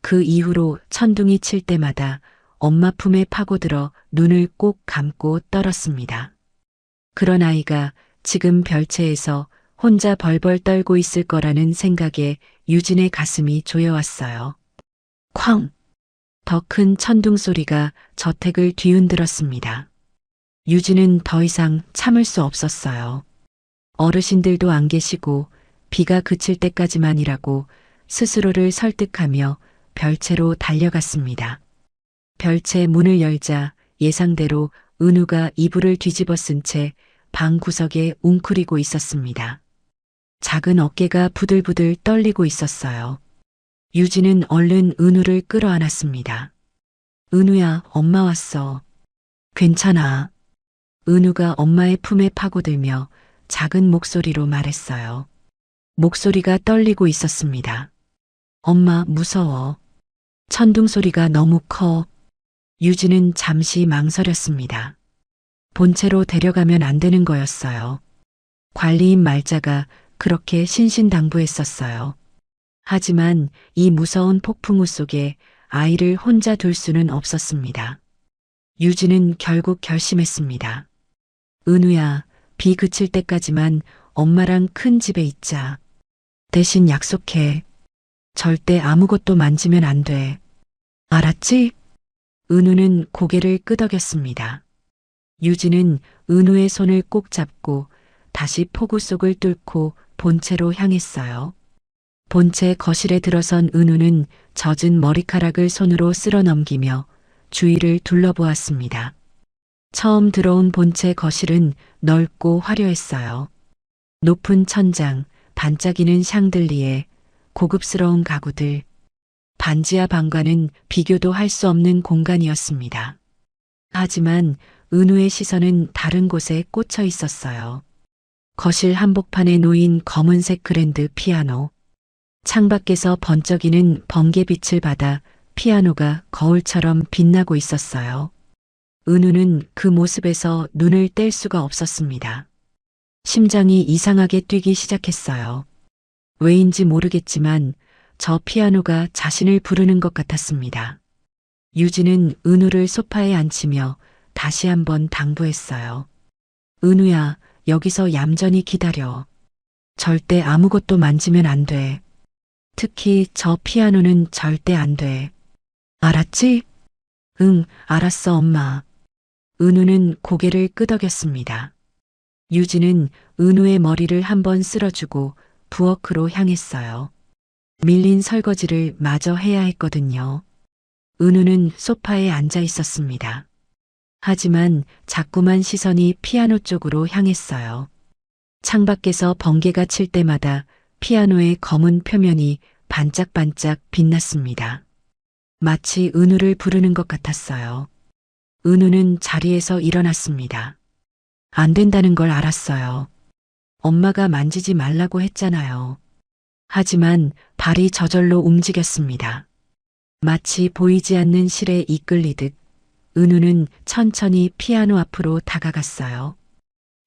그 이후로 천둥이 칠 때마다 엄마 품에 파고들어 눈을 꼭 감고 떨었습니다. 그런 아이가 지금 별채에서 혼자 벌벌 떨고 있을 거라는 생각에 유진의 가슴이 조여왔어요. 쾅! 더 큰 천둥 소리가 저택을 뒤흔들었습니다. 유진은 더 이상 참을 수 없었어요. 어르신들도 안 계시고 비가 그칠 때까지만이라고 스스로를 설득하며 별채로 달려갔습니다. 별채 문을 열자 예상대로 은우가 이불을 뒤집어 쓴 채 방 구석에 웅크리고 있었습니다. 작은 어깨가 부들부들 떨리고 있었어요. 유진은 얼른 은우를 끌어안았습니다. 은우야, 엄마 왔어. 괜찮아. 은우가 엄마의 품에 파고들며 작은 목소리로 말했어요. 목소리가 떨리고 있었습니다. 엄마, 무서워. 천둥 소리가 너무 커. 유진은 잠시 망설였습니다. 본체로 데려가면 안 되는 거였어요. 관리인 말자가 그렇게 신신당부했었어요. 하지만 이 무서운 폭풍우 속에 아이를 혼자 둘 수는 없었습니다. 유진은 결국 결심했습니다. 은우야, 비 그칠 때까지만 엄마랑 큰 집에 있자. 대신 약속해. 절대 아무것도 만지면 안 돼. 알았지? 은우는 고개를 끄덕였습니다. 유진은 은우의 손을 꼭 잡고 다시 폭우 속을 뚫고 본체로 향했어요. 본체 거실에 들어선 은우는 젖은 머리카락을 손으로 쓸어 넘기며 주위를 둘러보았습니다. 처음 들어온 본체 거실은 넓고 화려했어요. 높은 천장, 반짝이는 샹들리에, 고급스러운 가구들, 반지하 방과는 비교도 할 수 없는 공간이었습니다. 하지만 은우의 시선은 다른 곳에 꽂혀 있었어요. 거실 한복판에 놓인 검은색 그랜드 피아노. 창밖에서 번쩍이는 번개빛을 받아 피아노가 거울처럼 빛나고 있었어요. 은우는 그 모습에서 눈을 뗄 수가 없었습니다. 심장이 이상하게 뛰기 시작했어요. 왜인지 모르겠지만 저 피아노가 자신을 부르는 것 같았습니다. 유진은 은우를 소파에 앉히며 다시 한번 당부했어요. 은우야, 여기서 얌전히 기다려. 절대 아무것도 만지면 안 돼. 특히 저 피아노는 절대 안 돼. 알았지? 응, 알았어, 엄마. 은우는 고개를 끄덕였습니다. 유진은 은우의 머리를 한번 쓸어주고 부엌으로 향했어요. 밀린 설거지를 마저 해야 했거든요. 은우는 소파에 앉아 있었습니다. 하지만 자꾸만 시선이 피아노 쪽으로 향했어요. 창밖에서 번개가 칠 때마다 피아노의 검은 표면이 반짝반짝 빛났습니다. 마치 은우를 부르는 것 같았어요. 은우는 자리에서 일어났습니다. 안 된다는 걸 알았어요. 엄마가 만지지 말라고 했잖아요. 하지만 발이 저절로 움직였습니다. 마치 보이지 않는 실에 이끌리듯 은우는 천천히 피아노 앞으로 다가갔어요.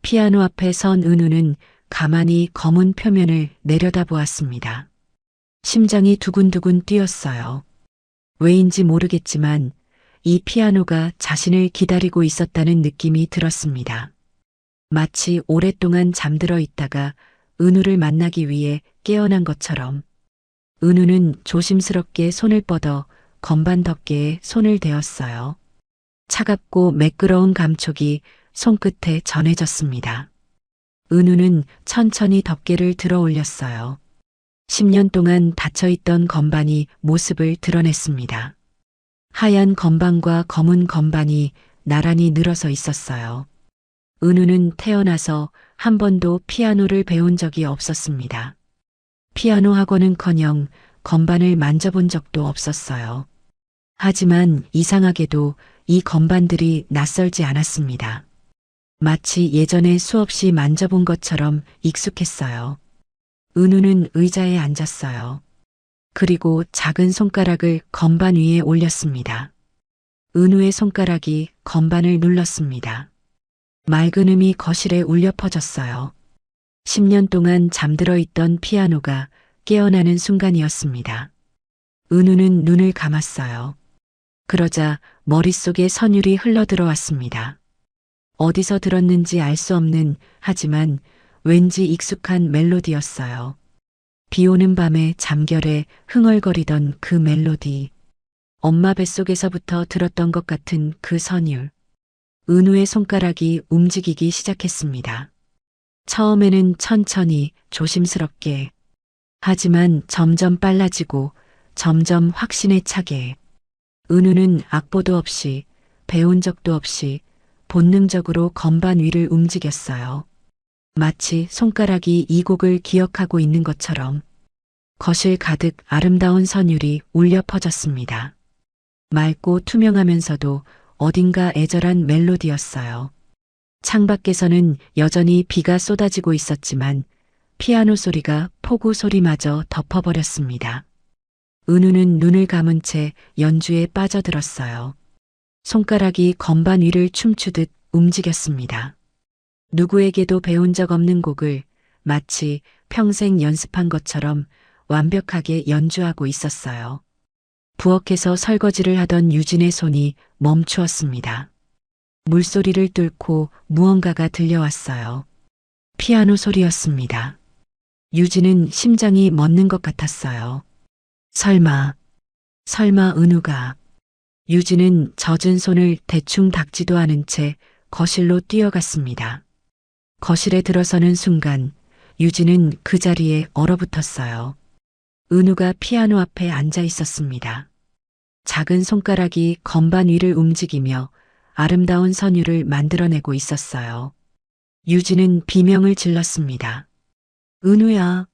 피아노 앞에 선 은우는 가만히 검은 표면을 내려다보았습니다. 심장이 두근두근 뛰었어요. 왜인지 모르겠지만 이 피아노가 자신을 기다리고 있었다는 느낌이 들었습니다. 마치 오랫동안 잠들어 있다가 은우를 만나기 위해 깨어난 것처럼 은우는 조심스럽게 손을 뻗어 건반 덮개에 손을 대었어요. 차갑고 매끄러운 감촉이 손끝에 전해졌습니다. 은우는 천천히 덮개를 들어 올렸어요. 10년 동안 닫혀있던 건반이 모습을 드러냈습니다. 하얀 건반과 검은 건반이 나란히 늘어서 있었어요. 은우는 태어나서 한 번도 피아노를 배운 적이 없었습니다. 피아노 학원은커녕 건반을 만져본 적도 없었어요. 하지만 이상하게도 이 건반들이 낯설지 않았습니다. 마치 예전에 수없이 만져본 것처럼 익숙했어요. 은우는 의자에 앉았어요. 그리고 작은 손가락을 건반 위에 올렸습니다. 은우의 손가락이 건반을 눌렀습니다. 맑은 음이 거실에 울려 퍼졌어요. 10년 동안 잠들어 있던 피아노가 깨어나는 순간이었습니다. 은우는 눈을 감았어요. 그러자 머릿속에 선율이 흘러들어왔습니다. 어디서 들었는지 알 수 없는 하지만 왠지 익숙한 멜로디였어요. 비 오는 밤에 잠결에 흥얼거리던 그 멜로디. 엄마 뱃속에서부터 들었던 것 같은 그 선율. 은우의 손가락이 움직이기 시작했습니다. 처음에는 천천히 조심스럽게 하지만 점점 빨라지고 점점 확신에 차게 은우는 악보도 없이 배운 적도 없이 본능적으로 건반 위를 움직였어요. 마치 손가락이 이 곡을 기억하고 있는 것처럼 거실 가득 아름다운 선율이 울려 퍼졌습니다. 맑고 투명하면서도 어딘가 애절한 멜로디였어요. 창밖에서는 여전히 비가 쏟아지고 있었지만 피아노 소리가 폭우 소리마저 덮어버렸습니다. 은우는 눈을 감은 채 연주에 빠져들었어요. 손가락이 건반 위를 춤추듯 움직였습니다. 누구에게도 배운 적 없는 곡을 마치 평생 연습한 것처럼 완벽하게 연주하고 있었어요. 부엌에서 설거지를 하던 유진의 손이 멈추었습니다. 물소리를 뚫고 무언가가 들려왔어요. 피아노 소리였습니다. 유진은 심장이 멎는 것 같았어요. 설마 은우가. 유진은 젖은 손을 대충 닦지도 않은 채 거실로 뛰어갔습니다. 거실에 들어서는 순간 유진은 그 자리에 얼어붙었어요. 은우가 피아노 앞에 앉아 있었습니다. 작은 손가락이 건반 위를 움직이며 아름다운 선율을 만들어내고 있었어요. 유진은 비명을 질렀습니다. 은우야.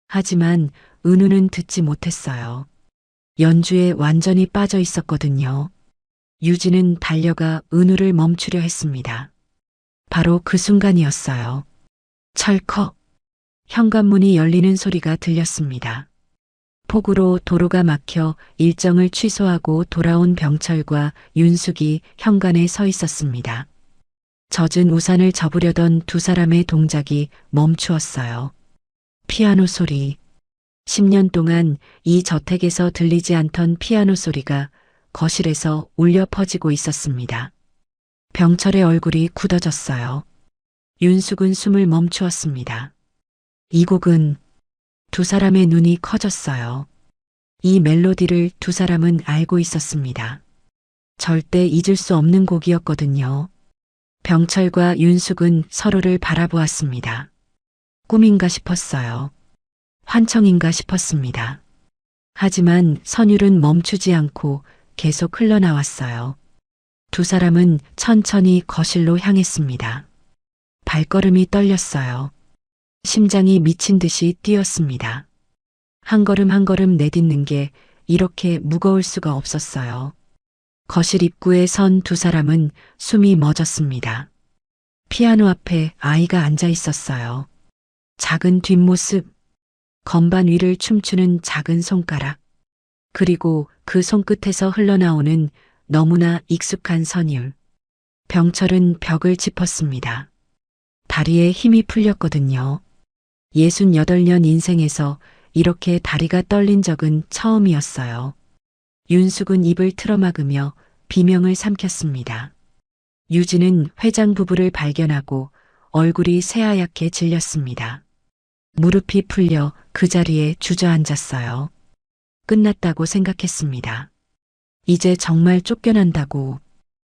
하지만 은우는 듣지 못했어요. 연주에 완전히 빠져 있었거든요. 유진은 달려가 은우를 멈추려 했습니다. 바로 그 순간이었어요. 철컥. 현관문이 열리는 소리가 들렸습니다. 폭우로 도로가 막혀 일정을 취소하고 돌아온 병철과 윤숙이 현관에 서 있었습니다. 젖은 우산을 접으려던 두 사람의 동작이 멈추었어요. 피아노 소리. 10년 동안 이 저택에서 들리지 않던 피아노 소리가 거실에서 울려 퍼지고 있었습니다. 병철의 얼굴이 굳어졌어요. 윤숙은 숨을 멈추었습니다. 이 곡은 두 사람의 눈이 커졌어요. 이 멜로디를 두 사람은 알고 있었습니다. 절대 잊을 수 없는 곡이었거든요. 병철과 윤숙은 서로를 바라보았습니다. 꿈인가 싶었어요. 환청인가 싶었습니다. 하지만 선율은 멈추지 않고 계속 흘러나왔어요. 두 사람은 천천히 거실로 향했습니다. 발걸음이 떨렸어요. 심장이 미친 듯이 뛰었습니다. 한 걸음 한 걸음 내딛는 게 이렇게 무거울 수가 없었어요. 거실 입구에 선 두 사람은 숨이 멎었습니다. 피아노 앞에 아이가 앉아 있었어요. 작은 뒷모습, 건반 위를 춤추는 작은 손가락, 그리고 그 손끝에서 흘러나오는 너무나 익숙한 선율. 병철은 벽을 짚었습니다. 다리에 힘이 풀렸거든요. 68년 인생에서 이렇게 다리가 떨린 적은 처음이었어요. 윤숙은 입을 틀어막으며 비명을 삼켰습니다. 유진은 회장 부부를 발견하고 얼굴이 새하얗게 질렸습니다. 무릎이 풀려 그 자리에 주저앉았어요. 끝났다고 생각했습니다. 이제 정말 쫓겨난다고.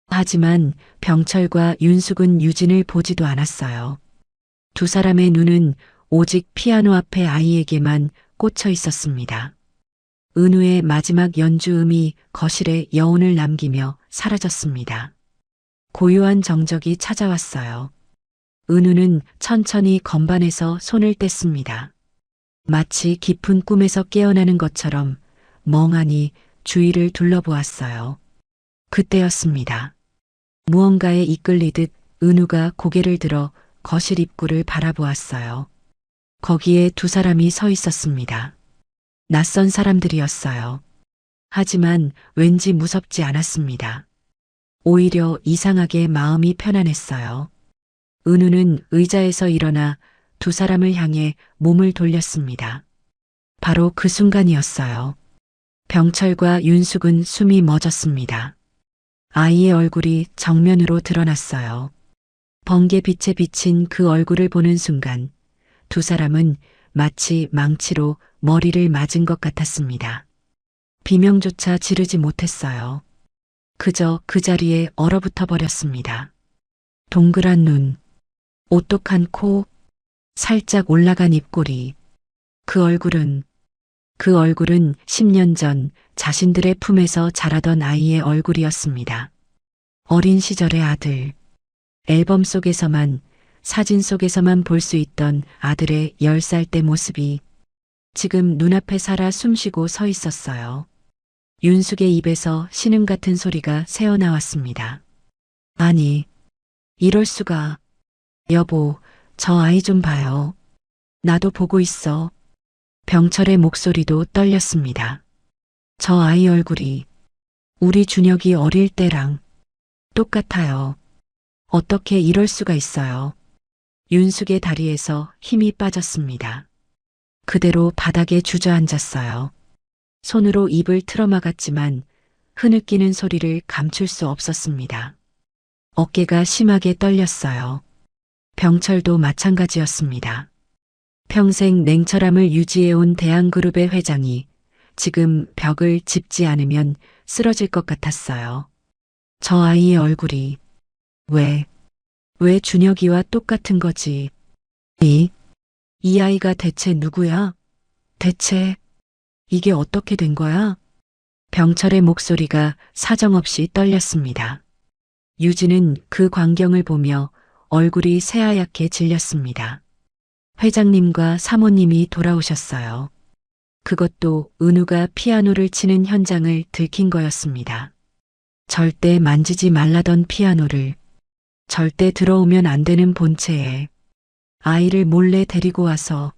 하지만 병철과 윤숙은 유진을 보지도 않았어요. 두 사람의 눈은 오직 피아노 앞의 아이에게만 꽂혀 있었습니다. 은우의 마지막 연주음이 거실에 여운을 남기며 사라졌습니다. 고요한 정적이 찾아왔어요. 은우는 천천히 건반에서 손을 뗐습니다. 마치 깊은 꿈에서 깨어나는 것처럼 멍하니 주위를 둘러보았어요. 그때였습니다. 무언가에 이끌리듯 은우가 고개를 들어 거실 입구를 바라보았어요. 거기에 두 사람이 서 있었습니다. 낯선 사람들이었어요. 하지만 왠지 무섭지 않았습니다. 오히려 이상하게 마음이 편안했어요. 은우는 의자에서 일어나 두 사람을 향해 몸을 돌렸습니다. 바로 그 순간이었어요. 병철과 윤숙은 숨이 멎었습니다. 아이의 얼굴이 정면으로 드러났어요. 번개빛에 비친 그 얼굴을 보는 순간 두 사람은 마치 망치로 머리를 맞은 것 같았습니다. 비명조차 지르지 못했어요. 그저 그 자리에 얼어붙어 버렸습니다. 동그란 눈, 오똑한 코, 살짝 올라간 입꼬리. 그 얼굴은 10년 전 자신들의 품에서 자라던 아이의 얼굴이었습니다. 어린 시절의 아들. 앨범 속에서만, 사진 속에서만 볼 수 있던 아들의 10살 때 모습이 지금 눈앞에 살아 숨쉬고 서 있었어요. 윤숙의 입에서 신음 같은 소리가 새어나왔습니다. 아니, 이럴 수가. 여보, 저 아이 좀 봐요. 나도 보고 있어. 병철의 목소리도 떨렸습니다. 저 아이 얼굴이 우리 준혁이 어릴 때랑 똑같아요. 어떻게 이럴 수가 있어요. 윤숙의 다리에서 힘이 빠졌습니다. 그대로 바닥에 주저앉았어요. 손으로 입을 틀어막았지만 흐느끼는 소리를 감출 수 없었습니다. 어깨가 심하게 떨렸어요. 병철도 마찬가지였습니다. 평생 냉철함을 유지해온 대한그룹의 회장이 지금 벽을 짚지 않으면 쓰러질 것 같았어요. 저 아이의 얼굴이 왜 준혁이와 똑같은 거지? 이 아이가 대체 누구야? 대체 이게 어떻게 된 거야? 병철의 목소리가 사정없이 떨렸습니다. 유진은 그 광경을 보며 얼굴이 새하얗게 질렸습니다. 회장님과 사모님이 돌아오셨어요. 그것도 은우가 피아노를 치는 현장을 들킨 거였습니다. 절대 만지지 말라던 피아노를 절대 들어오면 안 되는 본체에 아이를 몰래 데리고 와서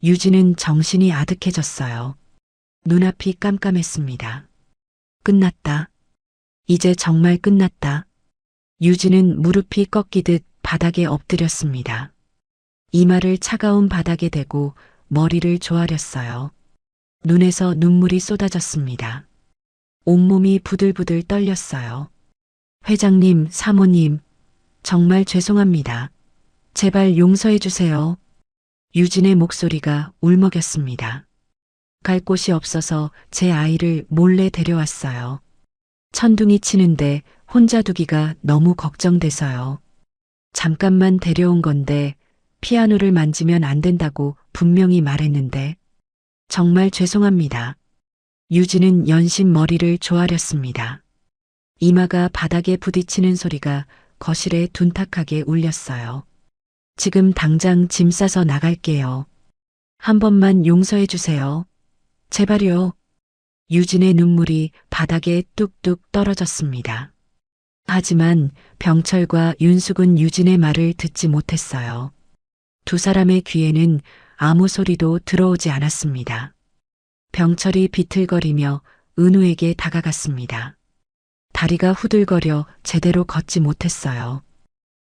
유진은 정신이 아득해졌어요. 눈앞이 깜깜했습니다. 끝났다. 이제 정말 끝났다. 유진은 무릎이 꺾이듯 바닥에 엎드렸습니다. 이마를 차가운 바닥에 대고 머리를 조아렸어요. 눈에서 눈물이 쏟아졌습니다. 온몸이 부들부들 떨렸어요. 회장님, 사모님, 정말 죄송합니다. 제발 용서해 주세요. 유진의 목소리가 울먹였습니다. 갈 곳이 없어서 제 아이를 몰래 데려왔어요. 천둥이 치는데 혼자 두기가 너무 걱정돼서요. 잠깐만 데려온 건데 피아노를 만지면 안 된다고 분명히 말했는데 정말 죄송합니다. 유진은 연신 머리를 조아렸습니다. 이마가 바닥에 부딪히는 소리가 거실에 둔탁하게 울렸어요. 지금 당장 짐 싸서 나갈게요. 한 번만 용서해 주세요. 제발요. 유진의 눈물이 바닥에 뚝뚝 떨어졌습니다. 하지만 병철과 윤숙은 유진의 말을 듣지 못했어요. 두 사람의 귀에는 아무 소리도 들어오지 않았습니다. 병철이 비틀거리며 은우에게 다가갔습니다. 다리가 후들거려 제대로 걷지 못했어요.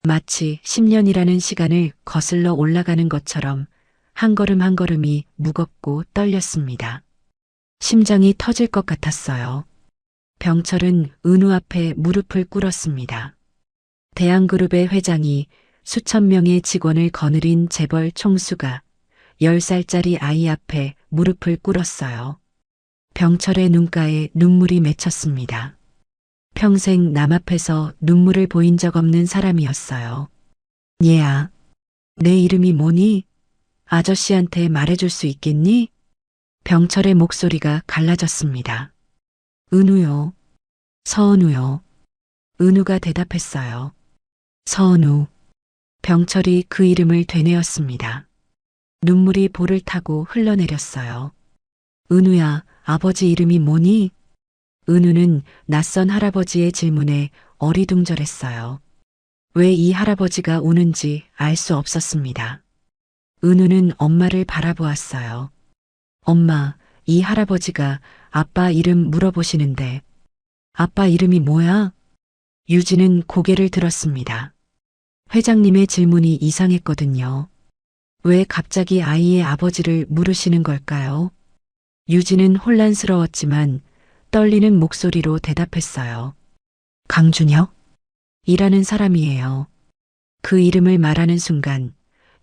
마치 10년이라는 시간을 거슬러 올라가는 것처럼 한 걸음 한 걸음이 무겁고 떨렸습니다. 심장이 터질 것 같았어요. 병철은 은우 앞에 무릎을 꿇었습니다. 대한그룹의 회장이 수천 명의 직원을 거느린 재벌 총수가 10살짜리 아이 앞에 무릎을 꿇었어요. 병철의 눈가에 눈물이 맺혔습니다. 평생 남 앞에서 눈물을 보인 적 없는 사람이었어요. 얘야, 내 이름이 뭐니? 아저씨한테 말해줄 수 있겠니? 병철의 목소리가 갈라졌습니다. 은우요. 서은우요. 은우가 대답했어요. 서은우. 병철이 그 이름을 되뇌었습니다. 눈물이 볼을 타고 흘러내렸어요. 은우야, 아버지 이름이 뭐니? 은우는 낯선 할아버지의 질문에 어리둥절했어요. 왜 이 할아버지가 우는지 알 수 없었습니다. 은우는 엄마를 바라보았어요. 엄마, 이 할아버지가 아빠 이름 물어보시는데 아빠 이름이 뭐야? 유진은 고개를 들었습니다. 회장님의 질문이 이상했거든요. 왜 갑자기 아이의 아버지를 물으시는 걸까요? 유진은 혼란스러웠지만 떨리는 목소리로 대답했어요. 강준혁? 이라는 사람이에요. 그 이름을 말하는 순간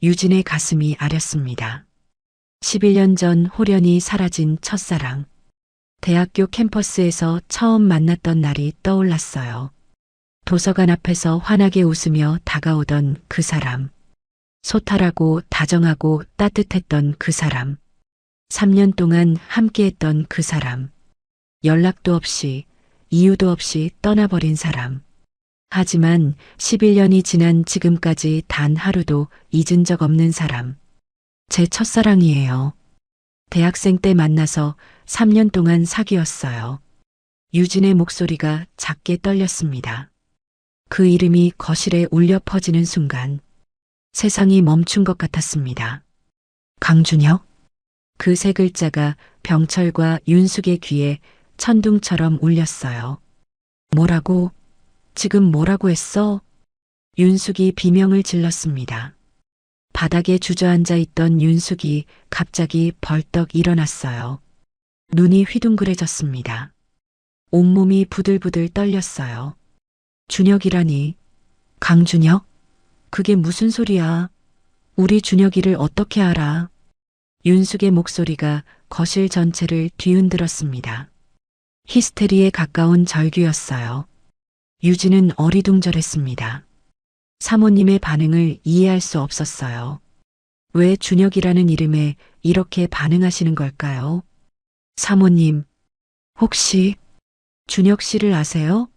유진의 가슴이 아렸습니다. 11년 전 홀연히 사라진 첫사랑. 대학교 캠퍼스에서 처음 만났던 날이 떠올랐어요. 도서관 앞에서 환하게 웃으며 다가오던 그 사람. 소탈하고 다정하고 따뜻했던 그 사람. 3년 동안 함께했던 그 사람. 연락도 없이 이유도 없이 떠나버린 사람. 하지만 11년이 지난 지금까지 단 하루도 잊은 적 없는 사람. 제 첫사랑이에요. 대학생 때 만나서 3년 동안 사귀었어요. 유진의 목소리가 작게 떨렸습니다. 그 이름이 거실에 울려 퍼지는 순간 세상이 멈춘 것 같았습니다. 강준혁? 그 세 글자가 병철과 윤숙의 귀에 천둥처럼 울렸어요. 뭐라고? 지금 뭐라고 했어? 윤숙이 비명을 질렀습니다. 바닥에 주저앉아 있던 윤숙이 갑자기 벌떡 일어났어요. 눈이 휘둥그레졌습니다. 온몸이 부들부들 떨렸어요. 준혁이라니. 강준혁? 그게 무슨 소리야? 우리 준혁이를 어떻게 알아? 윤숙의 목소리가 거실 전체를 뒤흔들었습니다. 히스테리에 가까운 절규였어요. 유진은 어리둥절했습니다. 사모님의 반응을 이해할 수 없었어요. 왜 준혁이라는 이름에 이렇게 반응하시는 걸까요? 사모님, 혹시 준혁 씨를 아세요?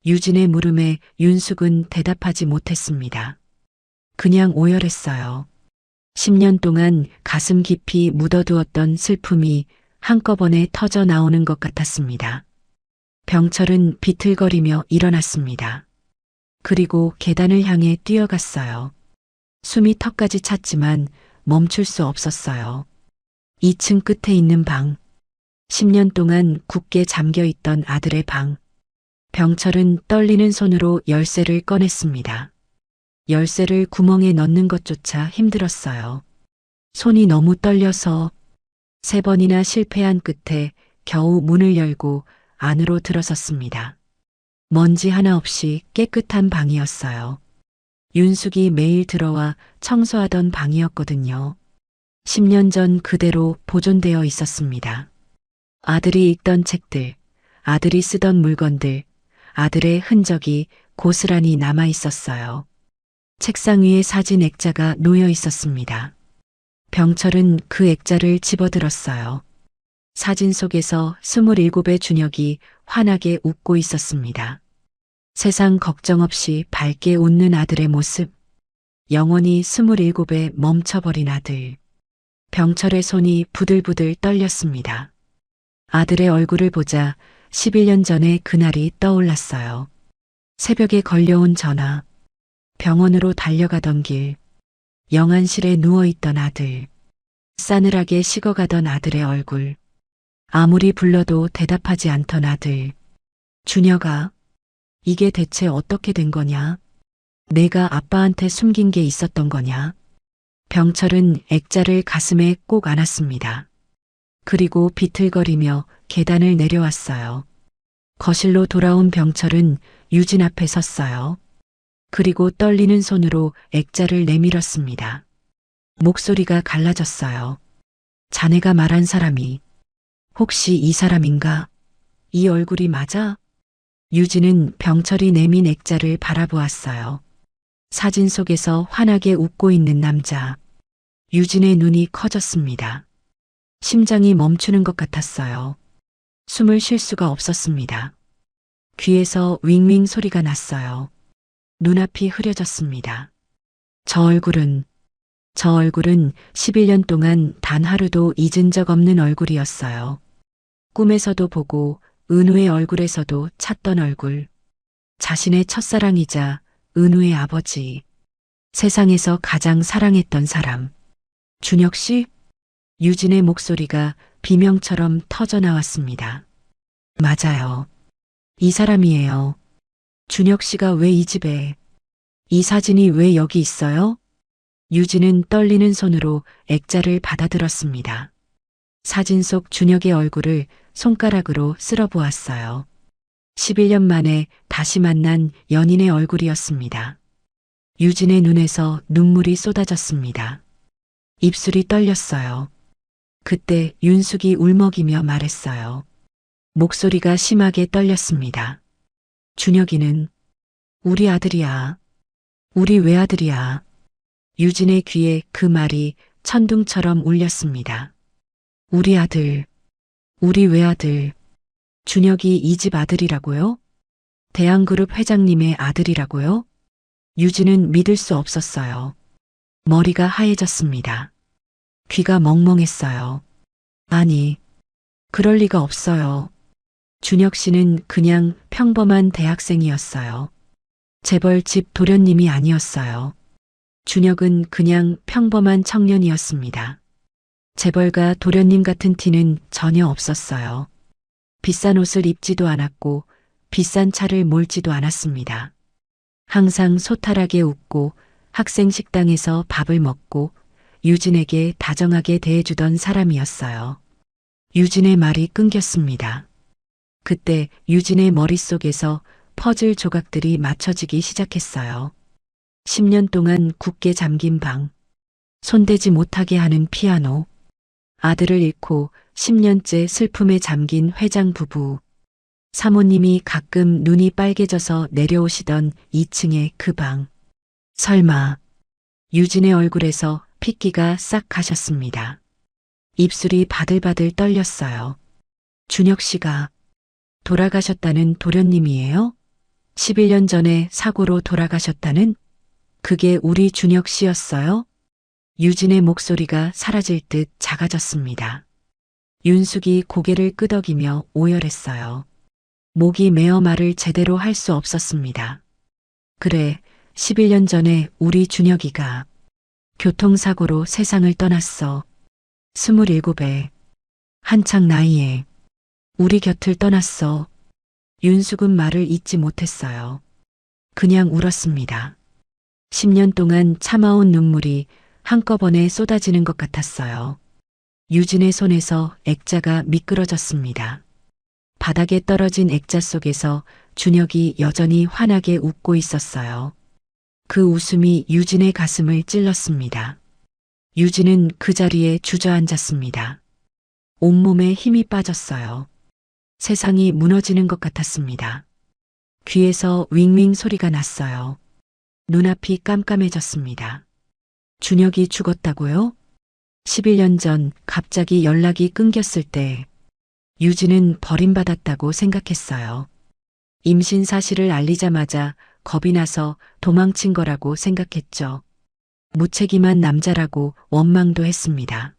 유진의 물음에 윤숙은 대답하지 못했습니다. 그냥 오열했어요. 10년 동안 가슴 깊이 묻어두었던 슬픔이 한꺼번에 터져 나오는 것 같았습니다. 병철은 비틀거리며 일어났습니다. 그리고 계단을 향해 뛰어갔어요. 숨이 턱까지 찼지만 멈출 수 없었어요. 2층 끝에 있는 방. 10년 동안 굳게 잠겨 있던 아들의 방. 병철은 떨리는 손으로 열쇠를 꺼냈습니다. 열쇠를 구멍에 넣는 것조차 힘들었어요. 손이 너무 떨려서 3번이나 실패한 끝에 겨우 문을 열고 안으로 들어섰습니다. 먼지 하나 없이 깨끗한 방이었어요. 윤숙이 매일 들어와 청소하던 방이었거든요. 10년 전 그대로 보존되어 있었습니다. 아들이 읽던 책들, 아들이 쓰던 물건들, 아들의 흔적이 고스란히 남아 있었어요. 책상 위에 사진 액자가 놓여 있었습니다. 병철은 그 액자를 집어들었어요. 사진 속에서 27의 준혁이 환하게 웃고 있었습니다. 세상 걱정 없이 밝게 웃는 아들의 모습, 영원히 27에 멈춰버린 아들. 병철의 손이 부들부들 떨렸습니다. 아들의 얼굴을 보자 11년 전의 그날이 떠올랐어요. 새벽에 걸려온 전화, 병원으로 달려가던 길, 영안실에 누워있던 아들, 싸늘하게 식어가던 아들의 얼굴, 아무리 불러도 대답하지 않던 아들. 준혁아, 이게 대체 어떻게 된 거냐? 내가 아빠한테 숨긴 게 있었던 거냐? 병철은 액자를 가슴에 꼭 안았습니다. 그리고 비틀거리며 계단을 내려왔어요. 거실로 돌아온 병철은 유진 앞에 섰어요. 그리고 떨리는 손으로 액자를 내밀었습니다. 목소리가 갈라졌어요. 자네가 말한 사람이 혹시 이 사람인가? 이 얼굴이 맞아? 유진은 병철이 내민 액자를 바라보았어요. 사진 속에서 환하게 웃고 있는 남자. 유진의 눈이 커졌습니다. 심장이 멈추는 것 같았어요. 숨을 쉴 수가 없었습니다. 귀에서 윙윙 소리가 났어요. 눈앞이 흐려졌습니다. 저 얼굴은 11년 동안 단 하루도 잊은 적 없는 얼굴이었어요. 꿈에서도 보고 은우의 얼굴에서도 찾던 얼굴. 자신의 첫사랑이자 은우의 아버지. 세상에서 가장 사랑했던 사람. 준혁 씨? 유진의 목소리가 비명처럼 터져 나왔습니다. 맞아요. 이 사람이에요. 준혁 씨가 왜 이 집에, 이 사진이 왜 여기 있어요? 유진은 떨리는 손으로 액자를 받아들었습니다. 사진 속 준혁의 얼굴을 손가락으로 쓸어보았어요. 11년 만에 다시 만난 연인의 얼굴이었습니다. 유진의 눈에서 눈물이 쏟아졌습니다. 입술이 떨렸어요. 그때 윤숙이 울먹이며 말했어요. 목소리가 심하게 떨렸습니다. 준혁이는 우리 아들이야. 우리 외아들이야. 유진의 귀에 그 말이 천둥처럼 울렸습니다. 우리 아들, 우리 외아들. 준혁이 이 집 아들이라고요? 대한그룹 회장님의 아들이라고요? 유진은 믿을 수 없었어요. 머리가 하얘졌습니다. 귀가 멍멍했어요. 아니, 그럴 리가 없어요. 준혁 씨는 그냥 평범한 대학생이었어요. 재벌집 도련님이 아니었어요. 준혁은 그냥 평범한 청년이었습니다. 재벌가 도련님 같은 티는 전혀 없었어요. 비싼 옷을 입지도 않았고 비싼 차를 몰지도 않았습니다. 항상 소탈하게 웃고 학생 식당에서 밥을 먹고 유진에게 다정하게 대해주던 사람이었어요. 유진의 말이 끊겼습니다. 그때 유진의 머릿속에서 퍼즐 조각들이 맞춰지기 시작했어요. 10년 동안 굳게 잠긴 방, 손대지 못하게 하는 피아노, 아들을 잃고 10년째 슬픔에 잠긴 회장 부부, 사모님이 가끔 눈이 빨개져서 내려오시던 2층의 그 방. 설마 유진의 얼굴에서 핏기가 싹 가셨습니다. 입술이 바들바들 떨렸어요. 준혁 씨가 돌아가셨다는 도련님이에요? 11년 전에 사고로 돌아가셨다는? 그게 우리 준혁 씨였어요? 유진의 목소리가 사라질 듯 작아졌습니다. 윤숙이 고개를 끄덕이며 오열했어요. 목이 메어 말을 제대로 할 수 없었습니다. 그래, 11년 전에 우리 준혁이가 교통사고로 세상을 떠났어. 27에 한창 나이에 우리 곁을 떠났어. 윤숙은 말을 잇지 못했어요. 그냥 울었습니다. 10년 동안 참아온 눈물이 한꺼번에 쏟아지는 것 같았어요. 유진의 손에서 액자가 미끄러졌습니다. 바닥에 떨어진 액자 속에서 준혁이 여전히 환하게 웃고 있었어요. 그 웃음이 유진의 가슴을 찔렀습니다. 유진은 그 자리에 주저앉았습니다. 온몸에 힘이 빠졌어요. 세상이 무너지는 것 같았습니다. 귀에서 윙윙 소리가 났어요. 눈앞이 깜깜해졌습니다. 준혁이 죽었다고요? 11년 전 갑자기 연락이 끊겼을 때 유진은 버림받았다고 생각했어요. 임신 사실을 알리자마자 겁이 나서 도망친 거라고 생각했죠. 무책임한 남자라고 원망도 했습니다.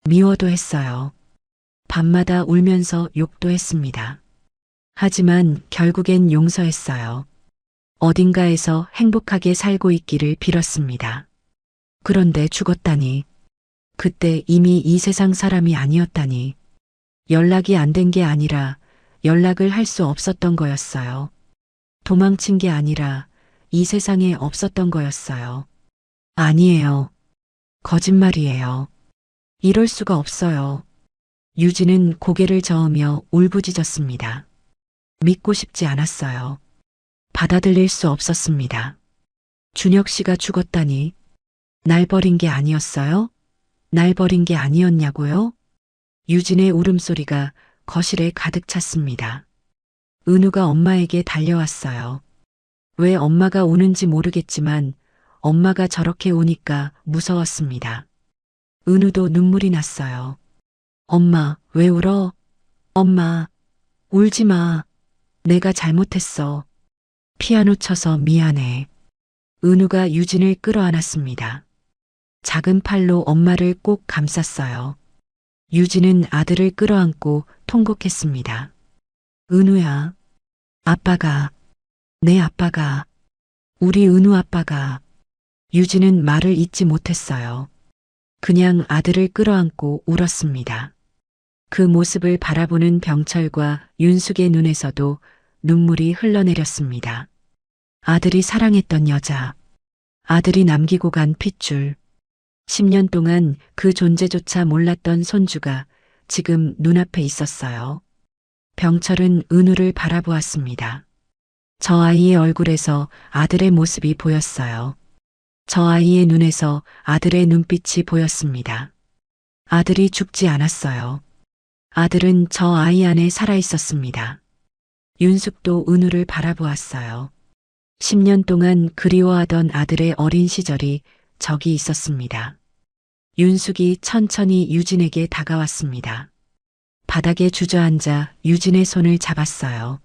미워도 했어요. 밤마다 울면서 욕도 했습니다. 하지만 결국엔 용서했어요. 어딘가에서 행복하게 살고 있기를 빌었습니다. 그런데 죽었다니. 그때 이미 이 세상 사람이 아니었다니. 연락이 안 된 게 아니라 연락을 할 수 없었던 거였어요. 도망친 게 아니라 이 세상에 없었던 거였어요. 아니에요. 거짓말이에요. 이럴 수가 없어요. 유진은 고개를 저으며 울부짖었습니다. 믿고 싶지 않았어요. 받아들일 수 없었습니다. 준혁 씨가 죽었다니. 날 버린 게 아니었어요? 날 버린 게 아니었냐고요? 유진의 울음소리가 거실에 가득 찼습니다. 은우가 엄마에게 달려왔어요. 왜 엄마가 우는지 모르겠지만 엄마가 저렇게 우니까 무서웠습니다. 은우도 눈물이 났어요. 엄마, 왜 울어? 엄마, 울지 마. 내가 잘못했어. 피아노 쳐서 미안해. 은우가 유진을 끌어안았습니다. 작은 팔로 엄마를 꼭 감쌌어요. 유진은 아들을 끌어안고 통곡했습니다. 은우야, 아빠가, 내 아빠가, 우리 은우 아빠가. 유진은 말을 잇지 못했어요. 그냥 아들을 끌어안고 울었습니다. 그 모습을 바라보는 병철과 윤숙의 눈에서도 눈물이 흘러내렸습니다. 아들이 사랑했던 여자, 아들이 남기고 간 핏줄, 10년 동안 그 존재조차 몰랐던 손주가 지금 눈앞에 있었어요. 병철은 은우를 바라보았습니다. 저 아이의 얼굴에서 아들의 모습이 보였어요. 저 아이의 눈에서 아들의 눈빛이 보였습니다. 아들이 죽지 않았어요. 아들은 저 아이 안에 살아 있었습니다. 윤숙도 은우를 바라보았어요. 10년 동안 그리워하던 아들의 어린 시절이 저기 있었습니다. 윤숙이 천천히 유진에게 다가왔습니다. 바닥에 주저앉아 유진의 손을 잡았어요.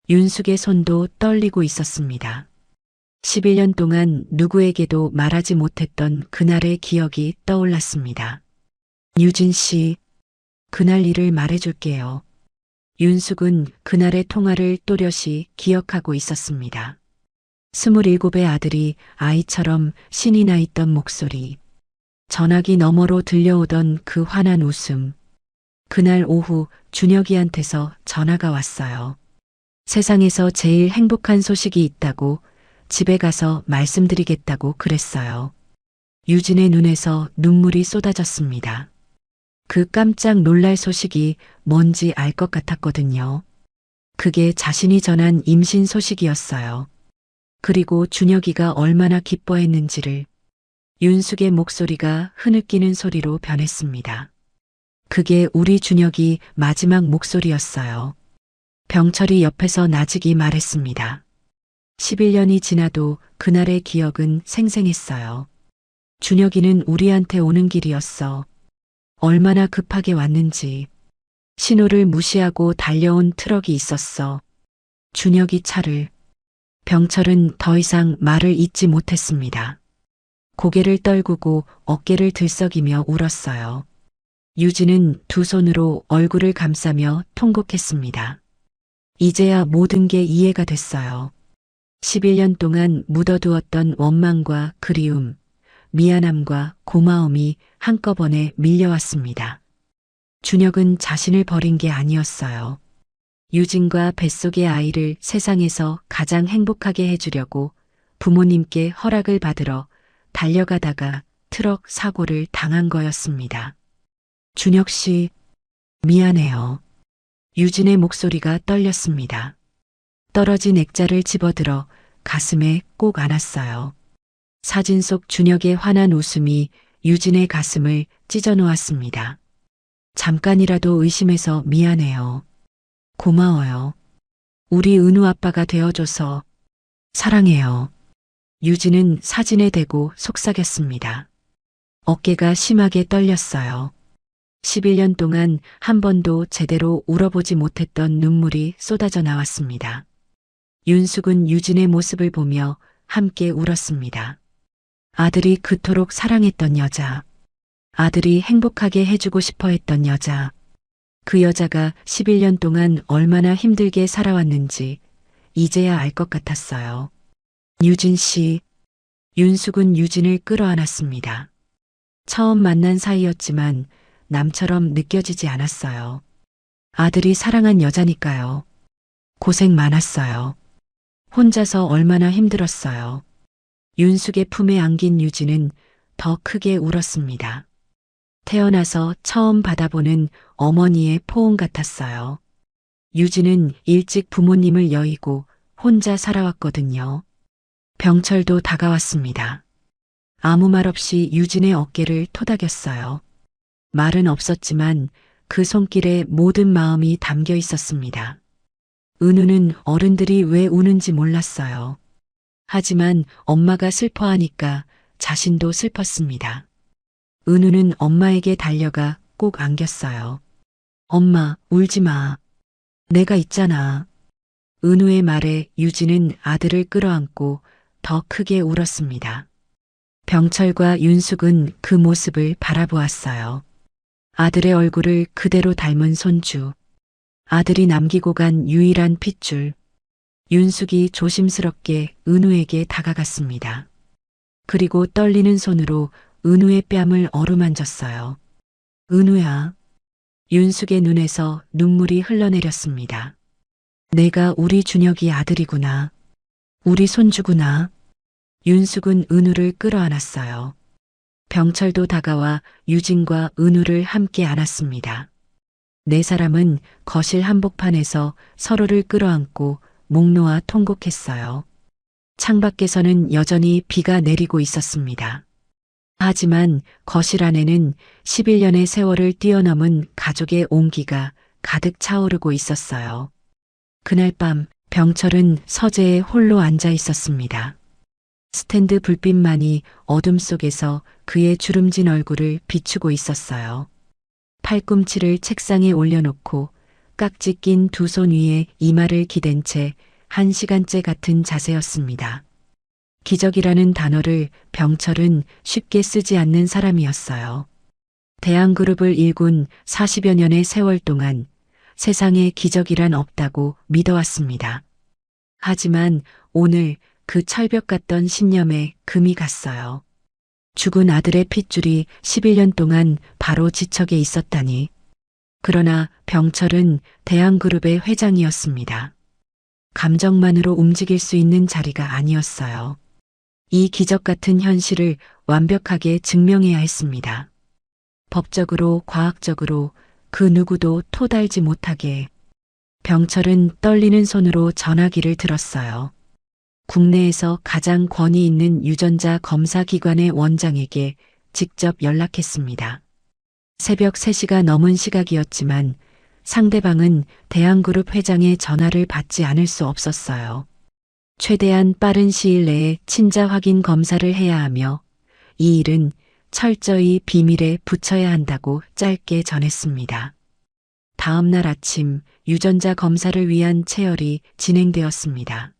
윤숙의 손도 떨리고 있었습니다. 11년 동안 누구에게도 말하지 못했던 그날의 기억이 떠올랐습니다. 유진 씨, 그날 일을 말해줄게요. 윤숙은 그날의 통화를 또렷이 기억하고 있었습니다. 27의 아들이 아이처럼 신이 나 있던 목소리, 전화기 너머로 들려오던 그 환한 웃음. 그날 오후 준혁이한테서 전화가 왔어요. 세상에서 제일 행복한 소식이 있다고 집에 가서 말씀드리겠다고 그랬어요. 유진의 눈에서 눈물이 쏟아졌습니다. 그 깜짝 놀랄 소식이 뭔지 알 것 같았거든요. 그게 자신이 전한 임신 소식이었어요. 그리고 준혁이가 얼마나 기뻐했는지를. 윤숙의 목소리가 흐느끼는 소리로 변했습니다. 그게 우리 준혁이 마지막 목소리였어요. 병철이 옆에서 나직이 말했습니다. 11년이 지나도 그날의 기억은 생생했어요. 준혁이는 우리한테 오는 길이었어. 얼마나 급하게 왔는지. 신호를 무시하고 달려온 트럭이 있었어. 준혁이 차를. 병철은 더 이상 말을 잇지 못했습니다. 고개를 떨구고 어깨를 들썩이며 울었어요. 유진은 두 손으로 얼굴을 감싸며 통곡했습니다. 이제야 모든 게 이해가 됐어요. 11년 동안 묻어두었던 원망과 그리움, 미안함과 고마움이 한꺼번에 밀려왔습니다. 준혁은 자신을 버린 게 아니었어요. 유진과 뱃속의 아이를 세상에서 가장 행복하게 해주려고 부모님께 허락을 받으러 달려가다가 트럭 사고를 당한 거였습니다. 준혁 씨, 미안해요. 유진의 목소리가 떨렸습니다. 떨어진 액자를 집어들어 가슴에 꼭 안았어요. 사진 속 준혁의 환한 웃음이 유진의 가슴을 찢어 놓았습니다. 잠깐이라도 의심해서 미안해요. 고마워요. 우리 은우 아빠가 되어줘서 사랑해요. 유진은 사진에 대고 속삭였습니다. 어깨가 심하게 떨렸어요. 11년 동안 한 번도 제대로 울어보지 못했던 눈물이 쏟아져 나왔습니다. 윤숙은 유진의 모습을 보며 함께 울었습니다. 아들이 그토록 사랑했던 여자, 아들이 행복하게 해주고 싶어 했던 여자, 그 여자가 11년 동안 얼마나 힘들게 살아왔는지 이제야 알 것 같았어요. 유진 씨, 윤숙은 유진을 끌어안았습니다. 처음 만난 사이였지만 남처럼 느껴지지 않았어요. 아들이 사랑한 여자니까요. 고생 많았어요. 혼자서 얼마나 힘들었어요. 윤숙의 품에 안긴 유진은 더 크게 울었습니다. 태어나서 처음 받아보는 어머니의 포옹 같았어요. 유진은 일찍 부모님을 여의고 혼자 살아왔거든요. 병철도 다가왔습니다. 아무 말 없이 유진의 어깨를 토닥였어요. 말은 없었지만 그 손길에 모든 마음이 담겨 있었습니다. 은우는 어른들이 왜 우는지 몰랐어요. 하지만 엄마가 슬퍼하니까 자신도 슬펐습니다. 은우는 엄마에게 달려가 꼭 안겼어요. 엄마, 울지 마. 내가 있잖아. 은우의 말에 유진은 아들을 끌어안고 더 크게 울었습니다. 병철과 윤숙은 그 모습을 바라보았어요. 아들의 얼굴을 그대로 닮은 손주. 아들이 남기고 간 유일한 핏줄. 윤숙이 조심스럽게 은우에게 다가갔습니다. 그리고 떨리는 손으로 은우의 뺨을 어루만졌어요. 은우야. 윤숙의 눈에서 눈물이 흘러내렸습니다. 내가 우리 준혁이 아들이구나. 우리 손주구나. 윤숙은 은우를 끌어안았어요. 병철도 다가와 유진과 은우를 함께 안았습니다. 네 사람은 거실 한복판에서 서로를 끌어안고 목 놓아 통곡했어요. 창밖에서는 여전히 비가 내리고 있었습니다. 하지만 거실 안에는 11년의 세월을 뛰어넘은 가족의 온기가 가득 차오르고 있었어요. 그날 밤 병철은 서재에 홀로 앉아 있었습니다. 스탠드 불빛만이 어둠 속에서 그의 주름진 얼굴을 비추고 있었어요. 팔꿈치를 책상에 올려놓고 깍지 낀 두 손 위에 이마를 기댄 채 1시간째 같은 자세였습니다. 기적이라는 단어를 병철은 쉽게 쓰지 않는 사람이었어요. 대한그룹을 일군 40여 년의 세월 동안 세상에 기적이란 없다고 믿어왔습니다. 하지만 오늘 그 철벽 같던 신념에 금이 갔어요. 죽은 아들의 핏줄이 11년 동안 바로 지척에 있었다니. 그러나 병철은 대한그룹의 회장이었습니다. 감정만으로 움직일 수 있는 자리가 아니었어요. 이 기적 같은 현실을 완벽하게 증명해야 했습니다. 법적으로, 과학적으로 그 누구도 토달지 못하게. 병철은 떨리는 손으로 전화기를 들었어요. 국내에서 가장 권위 있는 유전자 검사 기관의 원장에게 직접 연락했습니다. 새벽 3시가 넘은 시각이었지만 상대방은 대한그룹 회장의 전화를 받지 않을 수 없었어요. 최대한 빠른 시일 내에 친자 확인 검사를 해야 하며 이 일은 철저히 비밀에 붙여야 한다고 짧게 전했습니다. 다음 날 아침 유전자 검사를 위한 체열이 진행되었습니다.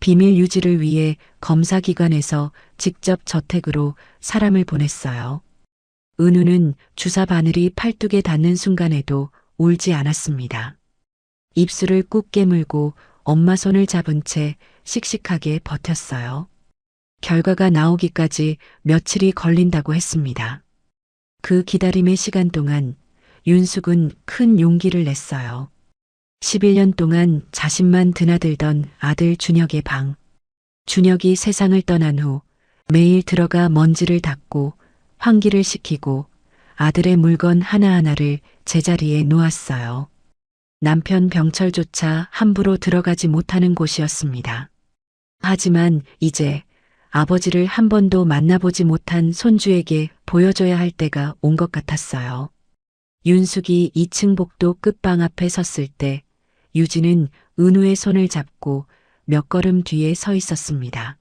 비밀 유지를 위해 검사기관에서 직접 저택으로 사람을 보냈어요. 은우는 주사 바늘이 팔뚝에 닿는 순간에도 울지 않았습니다. 입술을 꾹 깨물고 엄마 손을 잡은 채 씩씩하게 버텼어요. 결과가 나오기까지 며칠이 걸린다고 했습니다. 그 기다림의 시간 동안 윤숙은 큰 용기를 냈어요. 11년 동안 자신만 드나들던 아들 준혁의 방. 준혁이 세상을 떠난 후 매일 들어가 먼지를 닦고 환기를 시키고 아들의 물건 하나하나를 제자리에 놓았어요. 남편 병철조차 함부로 들어가지 못하는 곳이었습니다. 하지만 이제 아버지를 한 번도 만나보지 못한 손주에게 보여줘야 할 때가 온 것 같았어요. 윤숙이 2층 복도 끝방 앞에 섰을 때 유진은 은우의 손을 잡고 몇 걸음 뒤에 서 있었습니다.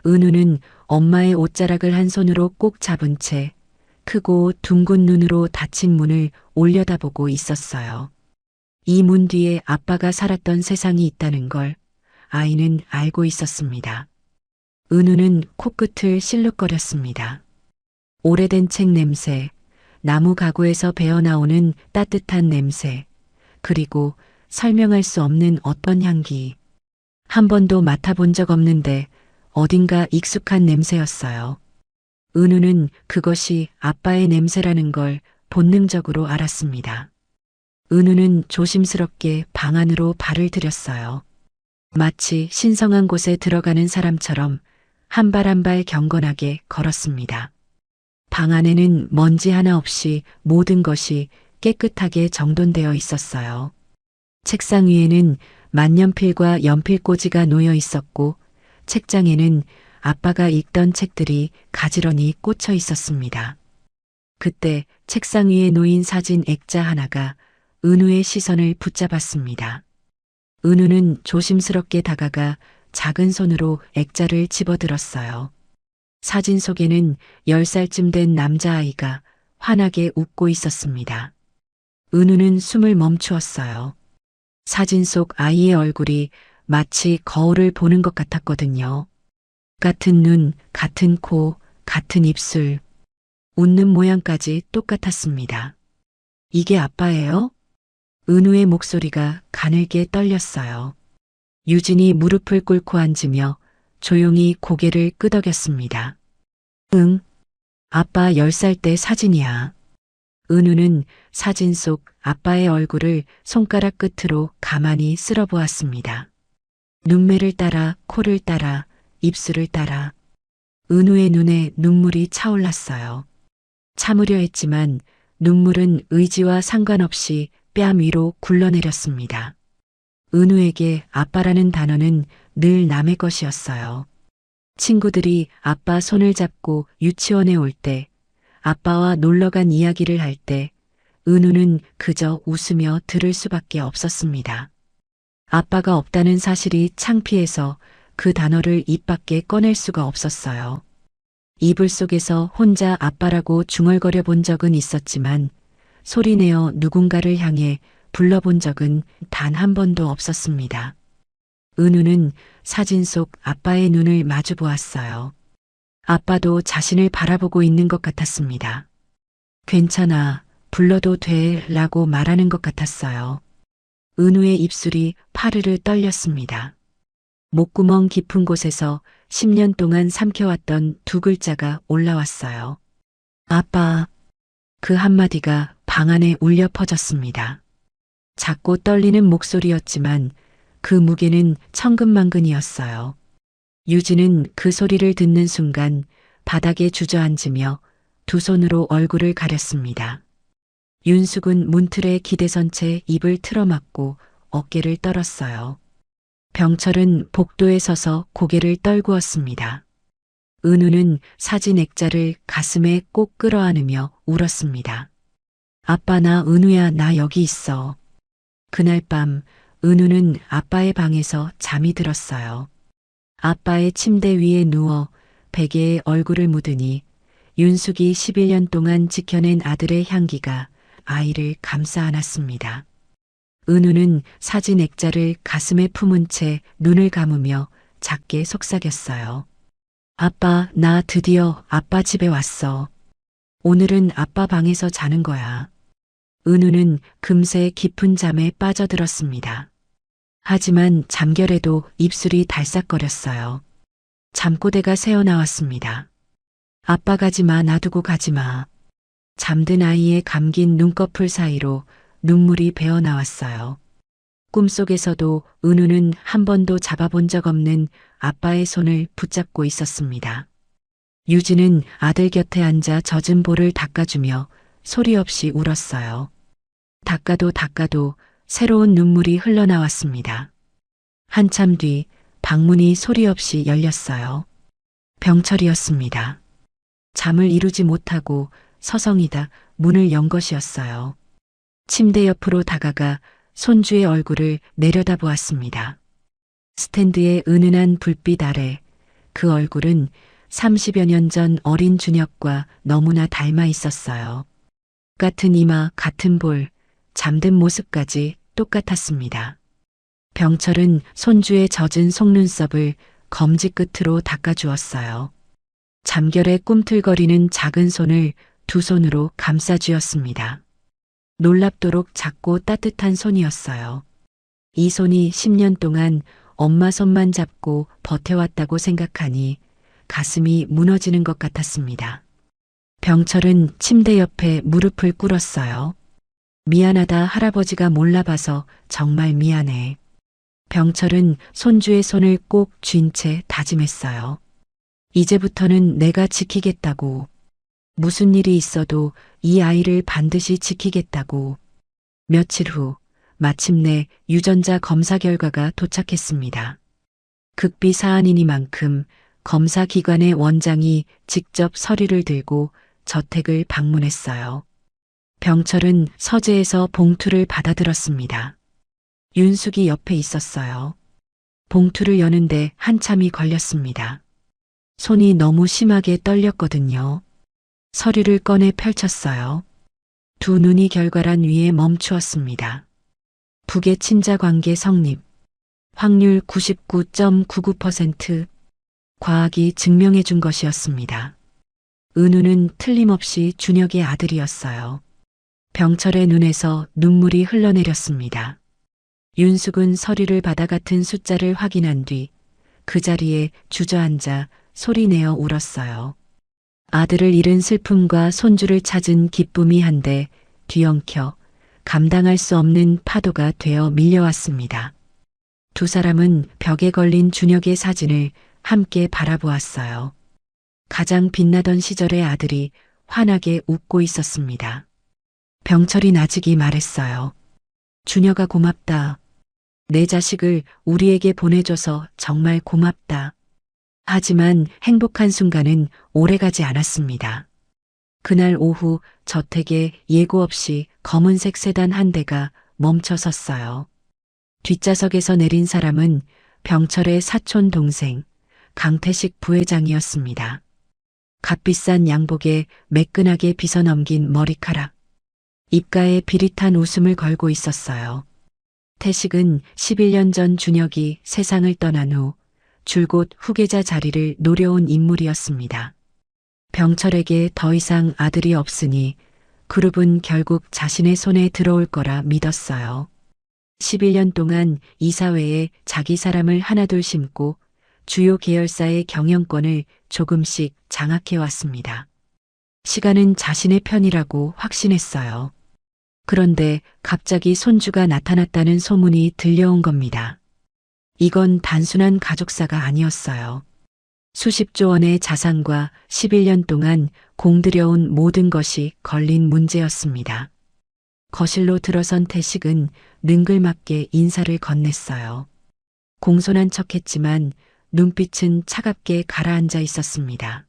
은우는 엄마의 옷자락을 한 손으로 꼭 잡은 채 크고 둥근 눈으로 닫힌 문을 올려다보고 있었어요. 이 문 뒤에 아빠가 살았던 세상이 있다는 걸 아이는 알고 있었습니다. 은우는 코끝을 실룩거렸습니다. 오래된 책 냄새, 나무 가구에서 배어나오는 따뜻한 냄새, 그리고 설명할 수 없는 어떤 향기. 한 번도 맡아본 적 없는데 어딘가 익숙한 냄새였어요. 은우는 그것이 아빠의 냄새라는 걸 본능적으로 알았습니다. 은우는 조심스럽게 방 안으로 발을 들였어요. 마치 신성한 곳에 들어가는 사람처럼 한 발 한 발 경건하게 걸었습니다. 방 안에는 먼지 하나 없이 모든 것이 깨끗하게 정돈되어 있었어요. 책상 위에는 만년필과 연필꽂이가 놓여 있었고 책장에는 아빠가 읽던 책들이 가지런히 꽂혀 있었습니다. 그때 책상 위에 놓인 사진 액자 하나가 은우의 시선을 붙잡았습니다. 은우는 조심스럽게 다가가 작은 손으로 액자를 집어들었어요. 사진 속에는 10살쯤 된 남자아이가 환하게 웃고 있었습니다. 은우는 숨을 멈추었어요. 사진 속 아이의 얼굴이 마치 거울을 보는 것 같았거든요. 같은 눈, 같은 코, 같은 입술, 웃는 모양까지 똑같았습니다. 이게 아빠예요? 은우의 목소리가 가늘게 떨렸어요. 유진이 무릎을 꿇고 앉으며 조용히 고개를 끄덕였습니다. 응, 아빠 10살 때 사진이야. 은우는 사진 속 아빠의 얼굴을 손가락 끝으로 가만히 쓸어보았습니다. 눈매를 따라, 코를 따라, 입술을 따라. 은우의 눈에 눈물이 차올랐어요. 참으려 했지만 눈물은 의지와 상관없이 뺨 위로 굴러내렸습니다. 은우에게 아빠라는 단어는 늘 남의 것이었어요. 친구들이 아빠 손을 잡고 유치원에 올 때, 아빠와 놀러간 이야기를 할 때, 은우는 그저 웃으며 들을 수밖에 없었습니다. 아빠가 없다는 사실이 창피해서 그 단어를 입 밖에 꺼낼 수가 없었어요. 이불 속에서 혼자 아빠라고 중얼거려 본 적은 있었지만 소리내어 누군가를 향해 불러본 적은 단 한 번도 없었습니다. 은우는 사진 속 아빠의 눈을 마주 보았어요. 아빠도 자신을 바라보고 있는 것 같았습니다. 괜찮아, 불러도 돼 라고 말하는 것 같았어요. 은우의 입술이 파르르 떨렸습니다. 목구멍 깊은 곳에서 10년 동안 삼켜왔던 두 글자가 올라왔어요. 아빠. 그 한마디가 방 안에 울려 퍼졌습니다. 작고 떨리는 목소리였지만 그 무게는 천근만근이었어요. 유진은 그 소리를 듣는 순간 바닥에 주저앉으며 두 손으로 얼굴을 가렸습니다. 윤숙은 문틀에 기대선 채 입을 틀어막고 어깨를 떨었어요. 병철은 복도에 서서 고개를 떨구었습니다. 은우는 사진 액자를 가슴에 꼭 끌어안으며 울었습니다. 아빠 나 은우야 나 여기 있어. 그날 밤 은우는 아빠의 방에서 잠이 들었어요. 아빠의 침대 위에 누워 베개에 얼굴을 묻으니 윤숙이 11년 동안 지켜낸 아들의 향기가 아이를 감싸 안았습니다. 은우는 사진 액자를 가슴에 품은 채 눈을 감으며 작게 속삭였어요. 아빠, 나 드디어 아빠 집에 왔어. 오늘은 아빠 방에서 자는 거야. 은우는 금세 깊은 잠에 빠져들었습니다. 하지만 잠결에도 입술이 달싹거렸어요. 잠꼬대가 새어나왔습니다. 아빠 가지마, 놔두고 가지마. 잠든 아이의 감긴 눈꺼풀 사이로 눈물이 배어 나왔어요. 꿈속에서도 은우는 한 번도 잡아본 적 없는 아빠의 손을 붙잡고 있었습니다. 유진은 아들 곁에 앉아 젖은 볼을 닦아주며 소리 없이 울었어요. 닦아도 새로운 눈물이 흘러나왔습니다. 한참 뒤 방문이 소리 없이 열렸어요. 병철이었습니다. 잠을 이루지 못하고 서성이다 문을 연 것이었어요. 침대 옆으로 다가가 손주의 얼굴을 내려다보았습니다. 스탠드의 은은한 불빛 아래 그 얼굴은 30여 년 전 어린 준혁과 너무나 닮아 있었어요. 같은 이마, 같은 볼, 잠든 모습까지 똑같았습니다. 병철은 손주의 젖은 속눈썹을 검지 끝으로 닦아주었어요. 잠결에 꿈틀거리는 작은 손을 두 손으로 감싸쥐었습니다. 놀랍도록 작고 따뜻한 손이었어요. 이 손이 10년 동안 엄마 손만 잡고 버텨왔다고 생각하니 가슴이 무너지는 것 같았습니다. 병철은 침대 옆에 무릎을 꿇었어요. 미안하다 할아버지가 몰라봐서 정말 미안해. 병철은 손주의 손을 꼭 쥔 채 다짐했어요. 이제부터는 내가 지키겠다고. 무슨 일이 있어도 이 아이를 반드시 지키겠다고. 며칠 후 마침내 유전자 검사 결과가 도착했습니다. 극비 사안이니만큼 검사 기관의 원장이 직접 서류를 들고 저택을 방문했어요. 병철은 서재에서 봉투를 받아들었습니다. 윤숙이 옆에 있었어요. 봉투를 여는데 한참이 걸렸습니다. 손이 너무 심하게 떨렸거든요. 서류를 꺼내 펼쳤어요. 두 눈이 결과란 위에 멈추었습니다. 북의 친자 관계 성립. 확률 99.99%. 과학이 증명해 준 것이었습니다. 은우는 틀림없이 준혁의 아들이었어요. 병철의 눈에서 눈물이 흘러내렸습니다. 윤숙은 서류를 받아 같은 숫자를 확인한 뒤 그 자리에 주저앉아 소리내어 울었어요. 아들을 잃은 슬픔과 손주를 찾은 기쁨이 한데 뒤엉켜 감당할 수 없는 파도가 되어 밀려왔습니다. 두 사람은 벽에 걸린 준혁의 사진을 함께 바라보았어요. 가장 빛나던 시절의 아들이 환하게 웃고 있었습니다. 병철이 나직이 말했어요. 준혁아 고맙다. 내 자식을 우리에게 보내줘서 정말 고맙다. 하지만 행복한 순간은 오래가지 않았습니다. 그날 오후 저택에 예고 없이 검은색 세단 한 대가 멈춰 섰어요. 뒷좌석에서 내린 사람은 병철의 사촌 동생 강태식 부회장이었습니다. 값비싼 양복에 매끈하게 빗어넘긴 머리카락, 입가에 비릿한 웃음을 걸고 있었어요. 태식은 11년 전 준혁이 세상을 떠난 후 줄곧 후계자 자리를 노려온 인물이었습니다. 병철에게 더 이상 아들이 없으니 그룹은 결국 자신의 손에 들어올 거라 믿었어요. 11년 동안 이사회에 자기 사람을 하나둘 심고 주요 계열사의 경영권을 조금씩 장악해 왔습니다. 시간은 자신의 편이라고 확신했어요. 그런데 갑자기 손주가 나타났다는 소문이 들려온 겁니다. 이건 단순한 가족사가 아니었어요. 수십조 원의 자산과 11년 동안 공들여온 모든 것이 걸린 문제였습니다. 거실로 들어선 태식은 능글맞게 인사를 건넸어요. 공손한 척했지만 눈빛은 차갑게 가라앉아 있었습니다.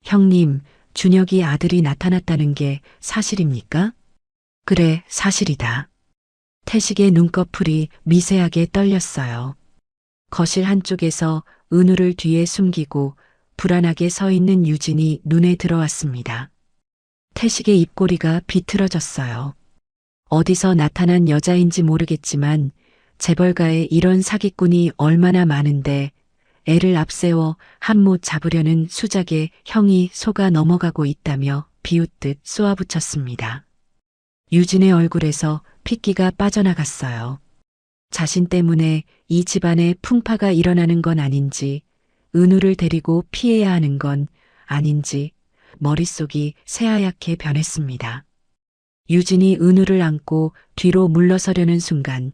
형님, 준혁이 아들이 나타났다는 게 사실입니까? 그래, 사실이다. 태식의 눈꺼풀이 미세하게 떨렸어요. 거실 한쪽에서 은우를 뒤에 숨기고 불안하게 서 있는 유진이 눈에 들어왔습니다. 태식의 입꼬리가 비틀어졌어요. 어디서 나타난 여자인지 모르겠지만 재벌가에 이런 사기꾼이 얼마나 많은데 애를 앞세워 한못 잡으려는 수작에 형이 속아 넘어가고 있다며 비웃듯 쏘아붙였습니다. 유진의 얼굴에서 핏기가 빠져나갔어요. 자신 때문에 이 집안에 풍파가 일어나는 건 아닌지, 은우를 데리고 피해야 하는 건 아닌지 머릿속이 새하얗게 변했습니다. 유진이 은우를 안고 뒤로 물러서려는 순간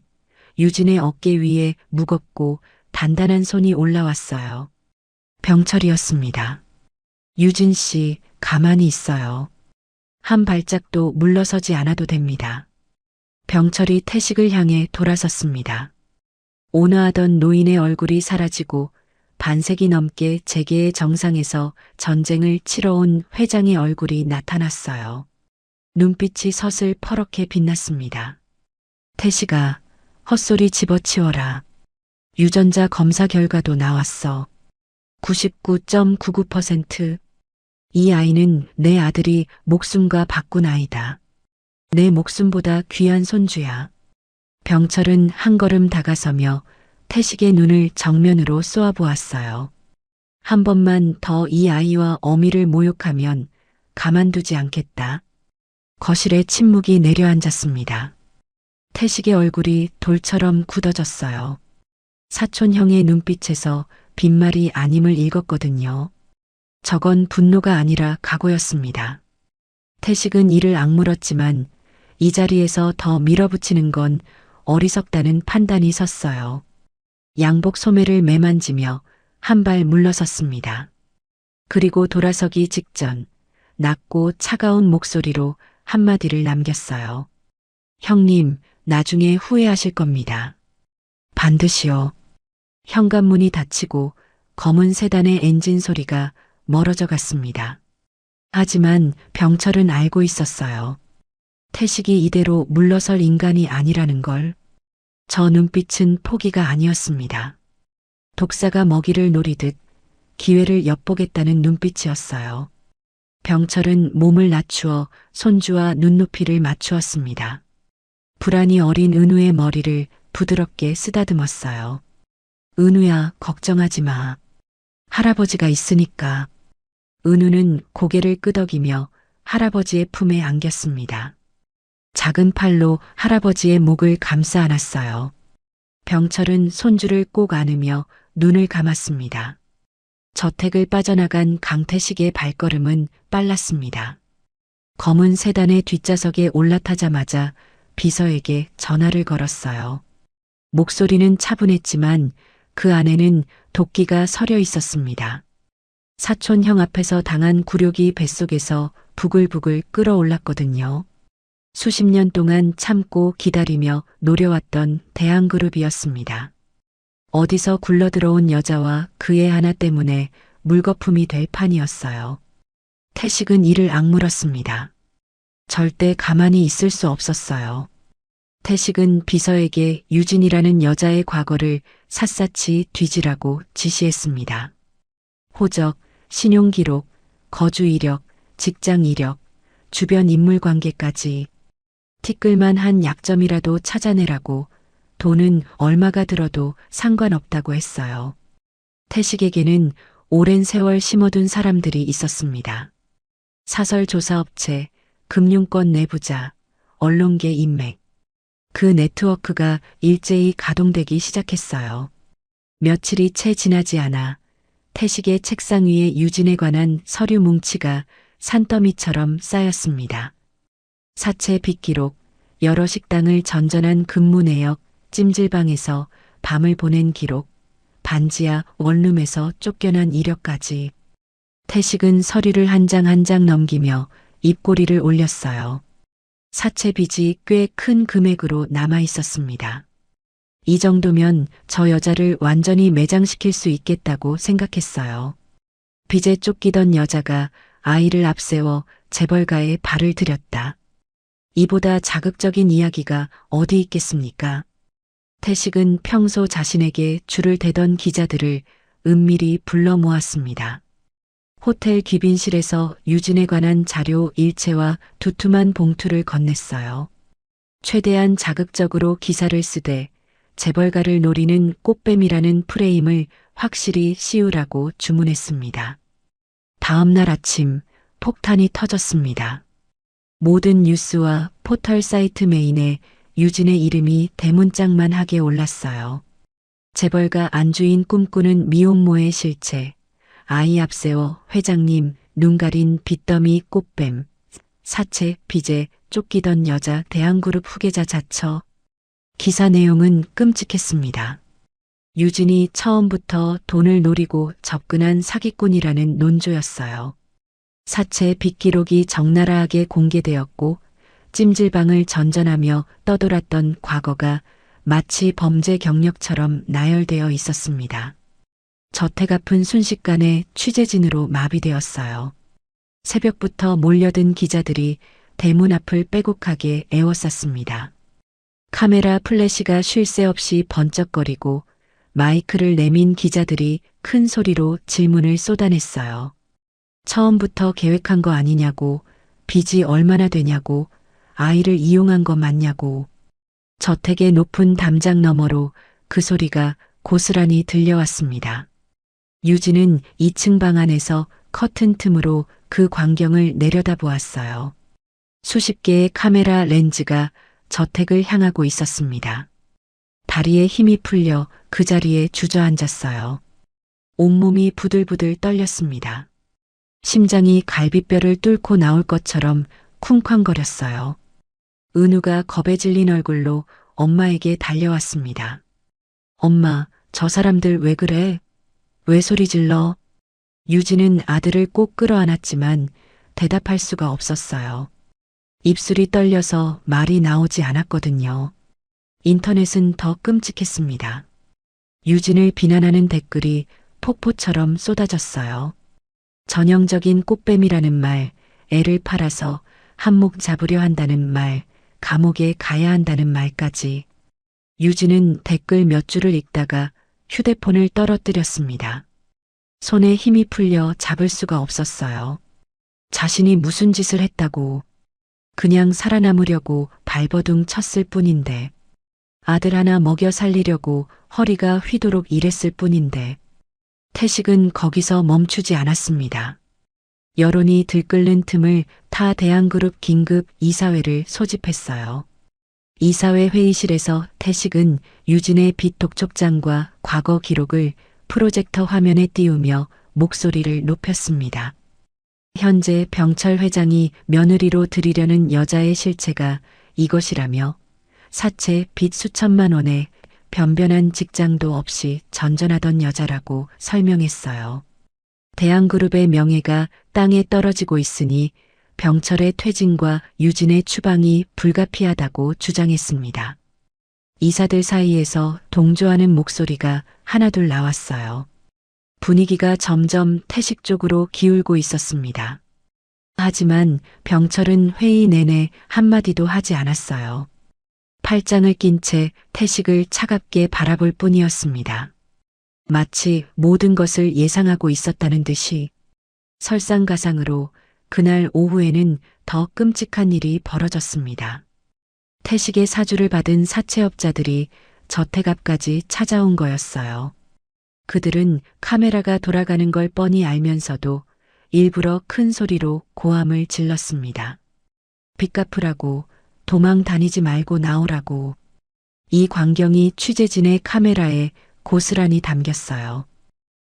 유진의 어깨 위에 무겁고 단단한 손이 올라왔어요. 병철이었습니다. 유진 씨, 가만히 있어요. 한 발짝도 물러서지 않아도 됩니다. 병철이 태식을 향해 돌아섰습니다. 온화하던 노인의 얼굴이 사라지고 반세기 넘게 재계의 정상에서 전쟁을 치러온 회장의 얼굴이 나타났어요. 눈빛이 서슬 퍼렇게 빛났습니다. 태식아, 헛소리 집어치워라. 유전자 검사 결과도 나왔어. 99.99%. 이 아이는 내 아들이 목숨과 바꾼 아이다. 내 목숨보다 귀한 손주야. 병철은 한 걸음 다가서며 태식의 눈을 정면으로 쏘아보았어요. 한 번만 더 이 아이와 어미를 모욕하면 가만두지 않겠다. 거실에 침묵이 내려앉았습니다. 태식의 얼굴이 돌처럼 굳어졌어요. 사촌형의 눈빛에서 빈말이 아님을 읽었거든요. 저건 분노가 아니라 각오였습니다. 태식은 이를 악물었지만 이 자리에서 더 밀어붙이는 건 어리석다는 판단이 섰어요. 양복 소매를 매만지며 한 발 물러섰습니다. 그리고 돌아서기 직전 낮고 차가운 목소리로 한마디를 남겼어요. 형님, 나중에 후회하실 겁니다. 반드시요. 현관문이 닫히고 검은 세단의 엔진 소리가 멀어져 갔습니다. 하지만 병철은 알고 있었어요. 태식이 이대로 물러설 인간이 아니라는 걸. 저 눈빛은 포기가 아니었습니다. 독사가 먹이를 노리듯 기회를 엿보겠다는 눈빛이었어요. 병철은 몸을 낮추어 손주와 눈높이를 맞추었습니다. 불안이 어린 은우의 머리를 부드럽게 쓰다듬었어요. 은우야, 걱정하지 마. 할아버지가 있으니까. 은우는 고개를 끄덕이며 할아버지의 품에 안겼습니다. 작은 팔로 할아버지의 목을 감싸 안았어요. 병철은 손주를 꼭 안으며 눈을 감았습니다. 저택을 빠져나간 강태식의 발걸음은 빨랐습니다. 검은 세단의 뒷좌석에 올라타자마자 비서에게 전화를 걸었어요. 목소리는 차분했지만 그 안에는 도끼가 서려 있었습니다. 사촌형 앞에서 당한 굴욕이 뱃속에서 부글부글 끓어올랐거든요. 수십 년 동안 참고 기다리며 노려왔던 대항그룹이었습니다. 어디서 굴러들어온 여자와 그 애 하나 때문에 물거품이 될 판이었어요. 태식은 이를 악물었습니다. 절대 가만히 있을 수 없었어요. 태식은 비서에게 유진이라는 여자의 과거를 샅샅이 뒤지라고 지시했습니다. 호적, 신용기록, 거주 이력, 직장 이력, 주변 인물 관계까지 티끌만 한 약점이라도 찾아내라고. 돈은 얼마가 들어도 상관없다고 했어요. 태식에게는 오랜 세월 심어둔 사람들이 있었습니다. 사설조사업체, 금융권 내부자, 언론계 인맥. 그 네트워크가 일제히 가동되기 시작했어요. 며칠이 채 지나지 않아 태식의 책상 위에 유진에 관한 서류 뭉치가 산더미처럼 쌓였습니다. 사채 빚기록, 여러 식당을 전전한 근무 내역, 찜질방에서 밤을 보낸 기록, 반지하 원룸에서 쫓겨난 이력까지. 태식은 서류를 한 장 한 장 넘기며 입꼬리를 올렸어요. 사채 빚이 꽤 큰 금액으로 남아 있었습니다. 이 정도면 저 여자를 완전히 매장시킬 수 있겠다고 생각했어요. 빚에 쫓기던 여자가 아이를 앞세워 재벌가에 발을 들였다. 이보다 자극적인 이야기가 어디 있겠습니까? 태식은 평소 자신에게 줄을 대던 기자들을 은밀히 불러 모았습니다. 호텔 귀빈실에서 유진에 관한 자료 일체와 두툼한 봉투를 건넸어요. 최대한 자극적으로 기사를 쓰되 재벌가를 노리는 꽃뱀이라는 프레임을 확실히 씌우라고 주문했습니다. 다음 날 아침 폭탄이 터졌습니다. 모든 뉴스와 포털 사이트 메인에 유진의 이름이 대문짝만하게 올랐어요. 재벌가 안주인 꿈꾸는 미혼모의 실체, 아이 앞세워 회장님, 눈 가린 빚더미 꽃뱀, 사채, 빚에 쫓기던 여자 대한그룹 후계자 자처. 기사 내용은 끔찍했습니다. 유진이 처음부터 돈을 노리고 접근한 사기꾼이라는 논조였어요. 사채 빚 기록이 적나라하게 공개되었고 찜질방을 전전하며 떠돌았던 과거가 마치 범죄 경력처럼 나열되어 있었습니다. 저택 앞은 순식간에 취재진으로 마비되었어요. 새벽부터 몰려든 기자들이 대문 앞을 빼곡하게 에워쌌습니다. 카메라 플래시가 쉴 새 없이 번쩍거리고 마이크를 내민 기자들이 큰 소리로 질문을 쏟아냈어요. 처음부터 계획한 거 아니냐고, 빚이 얼마나 되냐고, 아이를 이용한 거 맞냐고. 저택의 높은 담장 너머로 그 소리가 고스란히 들려왔습니다. 유진은 2층 방 안에서 커튼 틈으로 그 광경을 내려다보았어요. 수십 개의 카메라 렌즈가 저택을 향하고 있었습니다. 다리에 힘이 풀려 그 자리에 주저앉았어요. 온몸이 부들부들 떨렸습니다. 심장이 갈비뼈를 뚫고 나올 것처럼 쿵쾅거렸어요. 은우가 겁에 질린 얼굴로 엄마에게 달려왔습니다. 엄마, 저 사람들 왜 그래? 왜 소리 질러? 유진은 아들을 꼭 끌어안았지만 대답할 수가 없었어요. 입술이 떨려서 말이 나오지 않았거든요. 인터넷은 더 끔찍했습니다. 유진을 비난하는 댓글이 폭포처럼 쏟아졌어요. 전형적인 꽃뱀이라는 말, 애를 팔아서 한몫 잡으려 한다는 말, 감옥에 가야 한다는 말까지. 유진은 댓글 몇 줄을 읽다가 휴대폰을 떨어뜨렸습니다. 손에 힘이 풀려 잡을 수가 없었어요. 자신이 무슨 짓을 했다고. 그냥 살아남으려고 발버둥 쳤을 뿐인데. 아들 하나 먹여 살리려고 허리가 휘도록 일했을 뿐인데. 태식은 거기서 멈추지 않았습니다. 여론이 들끓는 틈을 타 대한그룹 긴급 이사회를 소집했어요. 이사회 회의실에서 태식은 유진의 빚 독촉장과 과거 기록을 프로젝터 화면에 띄우며 목소리를 높였습니다. 현재 병철 회장이 며느리로 들이려는 여자의 실체가 이것이라며 사채 빚 수천만 원에 변변한 직장도 없이 전전하던 여자라고 설명했어요. 대한그룹의 명예가 땅에 떨어지고 있으니 병철의 퇴진과 유진의 추방이 불가피하다고 주장했습니다. 이사들 사이에서 동조하는 목소리가 하나둘 나왔어요. 분위기가 점점 태식 쪽으로 기울고 있었습니다. 하지만 병철은 회의 내내 한마디도 하지 않았어요. 팔짱을 낀 채 태식을 차갑게 바라볼 뿐이었습니다. 마치 모든 것을 예상하고 있었다는 듯이. 설상가상으로 그날 오후에는 더 끔찍한 일이 벌어졌습니다. 태식의 사주를 받은 사채업자들이 저택 앞까지 찾아온 거였어요. 그들은 카메라가 돌아가는 걸 뻔히 알면서도 일부러 큰 소리로 고함을 질렀습니다. 빚 갚으라고, 도망 다니지 말고 나오라고. 이 광경이 취재진의 카메라에 고스란히 담겼어요.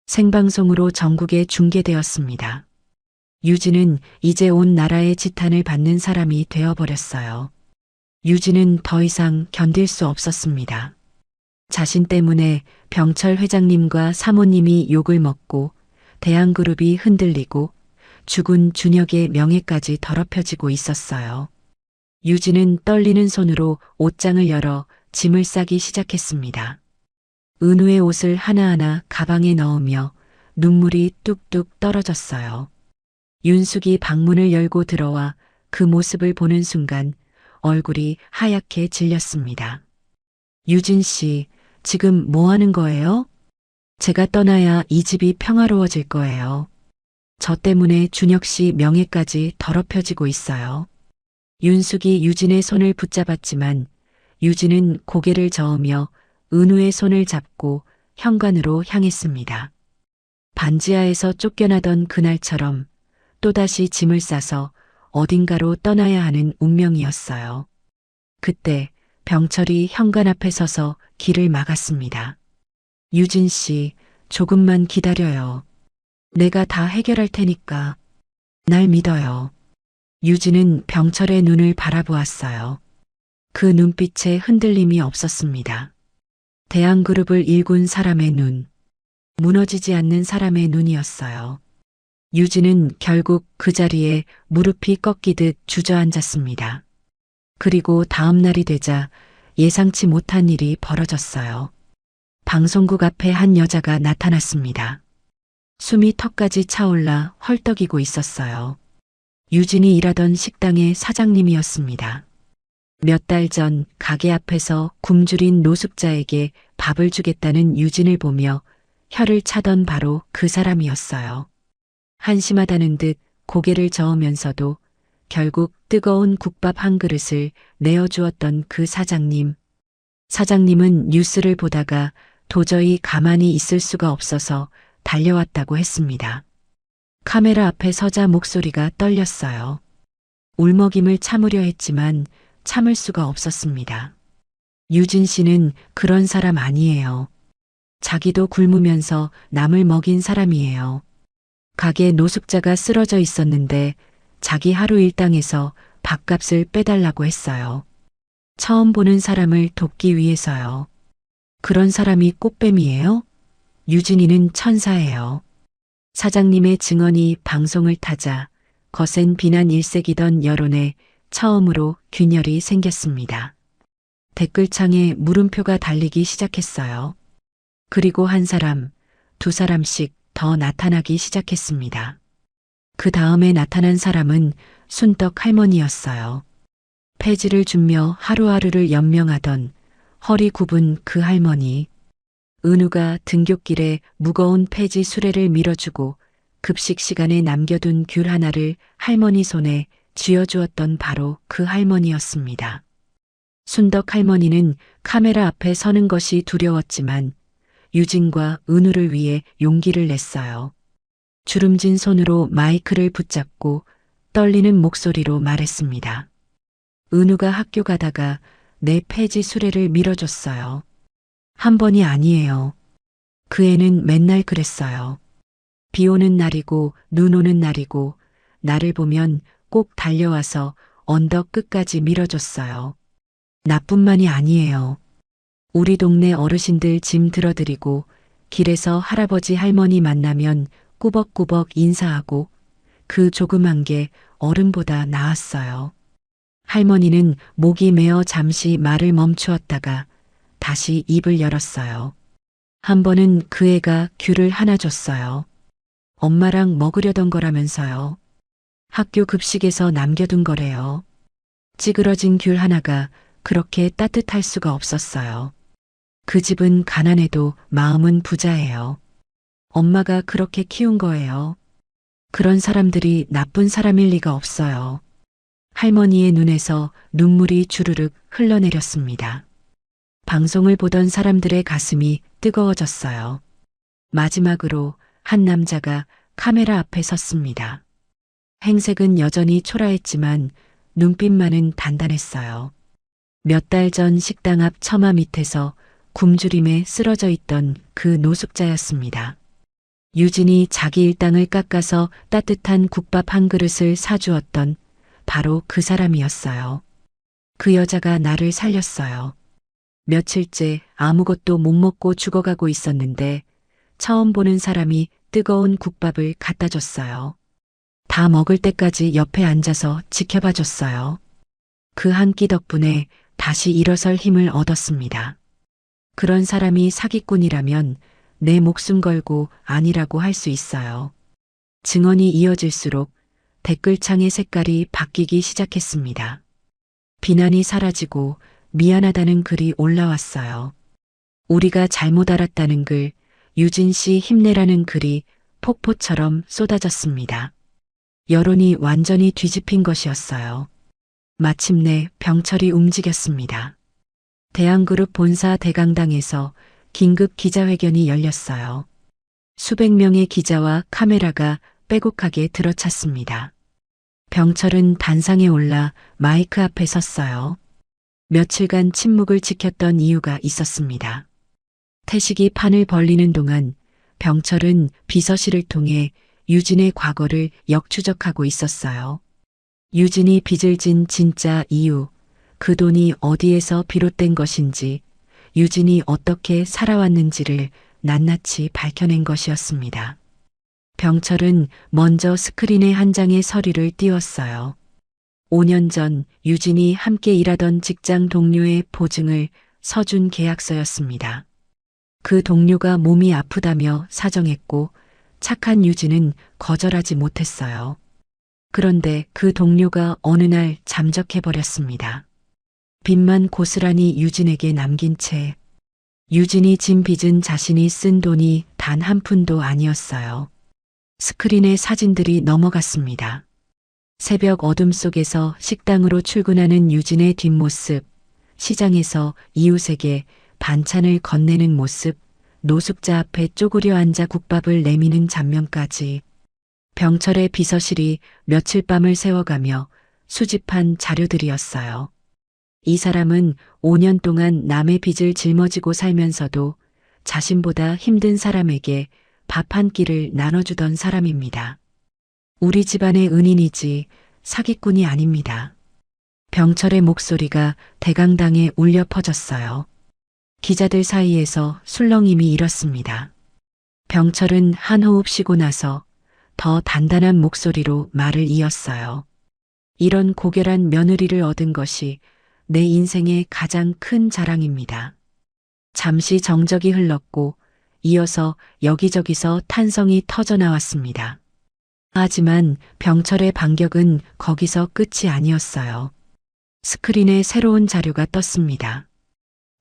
생방송으로 전국에 중계되었습니다. 유진은 이제 온 나라의 지탄을 받는 사람이 되어버렸어요. 유진은 더 이상 견딜 수 없었습니다. 자신 때문에 병철 회장님과 사모님이 욕을 먹고 대한그룹이 흔들리고 죽은 준혁의 명예까지 더럽혀지고 있었어요. 유진은 떨리는 손으로 옷장을 열어 짐을 싸기 시작했습니다. 은우의 옷을 하나하나 가방에 넣으며 눈물이 뚝뚝 떨어졌어요. 윤숙이 방문을 열고 들어와 그 모습을 보는 순간 얼굴이 하얗게 질렸습니다. 유진 씨, 지금 뭐 하는 거예요? 제가 떠나야 이 집이 평화로워질 거예요. 저 때문에 준혁 씨 명예까지 더럽혀지고 있어요. 윤숙이 유진의 손을 붙잡았지만 유진은 고개를 저으며 은우의 손을 잡고 현관으로 향했습니다. 반지하에서 쫓겨나던 그날처럼 또다시 짐을 싸서 어딘가로 떠나야 하는 운명이었어요. 그때 병철이 현관 앞에 서서 길을 막았습니다. 유진 씨, 조금만 기다려요. 내가 다 해결할 테니까. 날 믿어요. 유진은 병철의 눈을 바라보았어요. 그 눈빛에 흔들림이 없었습니다. 대한그룹을 일군 사람의 눈, 무너지지 않는 사람의 눈이었어요. 유진은 결국 그 자리에 무릎이 꺾이듯 주저앉았습니다. 그리고 다음 날이 되자 예상치 못한 일이 벌어졌어요. 방송국 앞에 한 여자가 나타났습니다. 숨이 턱까지 차올라 헐떡이고 있었어요. 유진이 일하던 식당의 사장님이었습니다. 몇 달 전 가게 앞에서 굶주린 노숙자에게 밥을 주겠다는 유진을 보며 혀를 차던 바로 그 사람이었어요. 한심하다는 듯 고개를 저으면서도 결국 뜨거운 국밥 한 그릇을 내어주었던 그 사장님. 사장님은 뉴스를 보다가 도저히 가만히 있을 수가 없어서 달려왔다고 했습니다. 카메라 앞에 서자 목소리가 떨렸어요. 울먹임을 참으려 했지만 참을 수가 없었습니다. 유진 씨는 그런 사람 아니에요. 자기도 굶으면서 남을 먹인 사람이에요. 가게 노숙자가 쓰러져 있었는데 자기 하루 일당에서 밥값을 빼달라고 했어요. 처음 보는 사람을 돕기 위해서요. 그런 사람이 꽃뱀이에요? 유진이는 천사예요. 사장님의 증언이 방송을 타자 거센 비난 일색이던 여론에 처음으로 균열이 생겼습니다. 댓글창에 물음표가 달리기 시작했어요. 그리고 한 사람, 두 사람씩 더 나타나기 시작했습니다. 그 다음에 나타난 사람은 순떡 할머니였어요. 폐지를 주며 하루하루를 연명하던 허리 굽은 그 할머니. 은우가 등굣길에 무거운 폐지 수레를 밀어주고 급식 시간에 남겨둔 귤 하나를 할머니 손에 쥐어주었던 바로 그 할머니였습니다. 순덕 할머니는 카메라 앞에 서는 것이 두려웠지만 유진과 은우를 위해 용기를 냈어요. 주름진 손으로 마이크를 붙잡고 떨리는 목소리로 말했습니다. 은우가 학교 가다가 내 폐지 수레를 밀어줬어요. 한 번이 아니에요. 그 애는 맨날 그랬어요. 비 오는 날이고 눈 오는 날이고 나를 보면 꼭 달려와서 언덕 끝까지 밀어줬어요. 나뿐만이 아니에요. 우리 동네 어르신들 짐 들어드리고 길에서 할아버지 할머니 만나면 꾸벅꾸벅 인사하고 그 조그만 게 어른보다 나았어요. 할머니는 목이 메어 잠시 말을 멈추었다가 다시 입을 열었어요. 한 번은 그 애가 귤을 하나 줬어요. 엄마랑 먹으려던 거라면서요. 학교 급식에서 남겨둔 거래요. 찌그러진 귤 하나가 그렇게 따뜻할 수가 없었어요. 그 집은 가난해도 마음은 부자예요. 엄마가 그렇게 키운 거예요. 그런 사람들이 나쁜 사람일 리가 없어요. 할머니의 눈에서 눈물이 주르륵 흘러내렸습니다. 방송을 보던 사람들의 가슴이 뜨거워졌어요. 마지막으로 한 남자가 카메라 앞에 섰습니다. 행색은 여전히 초라했지만 눈빛만은 단단했어요. 몇 달 전 식당 앞 처마 밑에서 굶주림에 쓰러져 있던 그 노숙자였습니다. 유진이 자기 일당을 깎아서 따뜻한 국밥 한 그릇을 사주었던 바로 그 사람이었어요. 그 여자가 나를 살렸어요. 며칠째 아무것도 못 먹고 죽어가고 있었는데 처음 보는 사람이 뜨거운 국밥을 갖다 줬어요. 다 먹을 때까지 옆에 앉아서 지켜봐 줬어요. 그 한 끼 덕분에 다시 일어설 힘을 얻었습니다. 그런 사람이 사기꾼이라면 내 목숨 걸고 아니라고 할 수 있어요. 증언이 이어질수록 댓글창의 색깔이 바뀌기 시작했습니다. 비난이 사라지고 미안하다는 글이 올라왔어요. 우리가 잘못 알았다는 글, 유진 씨 힘내라는 글이 폭포처럼 쏟아졌습니다. 여론이 완전히 뒤집힌 것이었어요. 마침내 병철이 움직였습니다. 대한그룹 본사 대강당에서 긴급 기자회견이 열렸어요. 수백 명의 기자와 카메라가 빼곡하게 들어찼습니다. 병철은 단상에 올라 마이크 앞에 섰어요. 며칠간 침묵을 지켰던 이유가 있었습니다. 태식이 판을 벌리는 동안 병철은 비서실을 통해 유진의 과거를 역추적하고 있었어요. 유진이 빚을 진 진짜 이유, 그 돈이 어디에서 비롯된 것인지, 유진이 어떻게 살아왔는지를 낱낱이 밝혀낸 것이었습니다. 병철은 먼저 스크린에 한 장의 서류를 띄웠어요. 5년 전 유진이 함께 일하던 직장 동료의 보증을 서준 계약서였습니다. 그 동료가 몸이 아프다며 사정했고 착한 유진은 거절하지 못했어요. 그런데 그 동료가 어느 날 잠적해버렸습니다. 빚만 고스란히 유진에게 남긴 채 유진이 진 빚은 자신이 쓴 돈이 단 한 푼도 아니었어요. 스크린에 사진들이 넘어갔습니다. 새벽 어둠 속에서 식당으로 출근하는 유진의 뒷모습, 시장에서 이웃에게 반찬을 건네는 모습, 노숙자 앞에 쪼그려 앉아 국밥을 내미는 장면까지 병철의 비서실이 며칠 밤을 새워가며 수집한 자료들이었어요. 이 사람은 5년 동안 남의 빚을 짊어지고 살면서도 자신보다 힘든 사람에게 밥 한 끼를 나눠주던 사람입니다. 우리 집안의 은인이지 사기꾼이 아닙니다. 병철의 목소리가 대강당에 울려 퍼졌어요. 기자들 사이에서 술렁임이 일었습니다. 병철은 한 호흡 쉬고 나서 더 단단한 목소리로 말을 이었어요. 이런 고결한 며느리를 얻은 것이 내 인생의 가장 큰 자랑입니다. 잠시 정적이 흘렀고 이어서 여기저기서 탄성이 터져 나왔습니다. 하지만 병철의 반격은 거기서 끝이 아니었어요. 스크린에 새로운 자료가 떴습니다.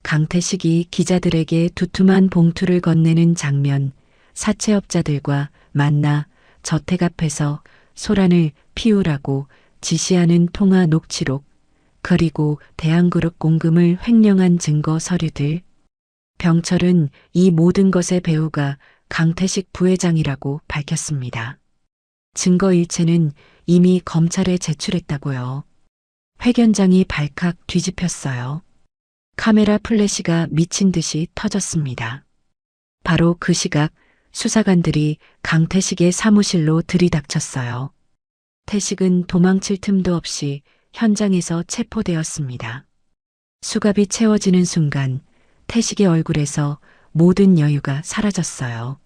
강태식이 기자들에게 두툼한 봉투를 건네는 장면, 사채업자들과 만나 저택 앞에서 소란을 피우라고 지시하는 통화 녹취록, 그리고 대한그룹 공금을 횡령한 증거 서류들. 병철은 이 모든 것의 배후가 강태식 부회장이라고 밝혔습니다. 증거 일체는 이미 검찰에 제출했다고요. 회견장이 발칵 뒤집혔어요. 카메라 플래시가 미친 듯이 터졌습니다. 바로 그 시각 수사관들이 강태식의 사무실로 들이닥쳤어요. 태식은 도망칠 틈도 없이 현장에서 체포되었습니다. 수갑이 채워지는 순간 태식의 얼굴에서 모든 여유가 사라졌어요.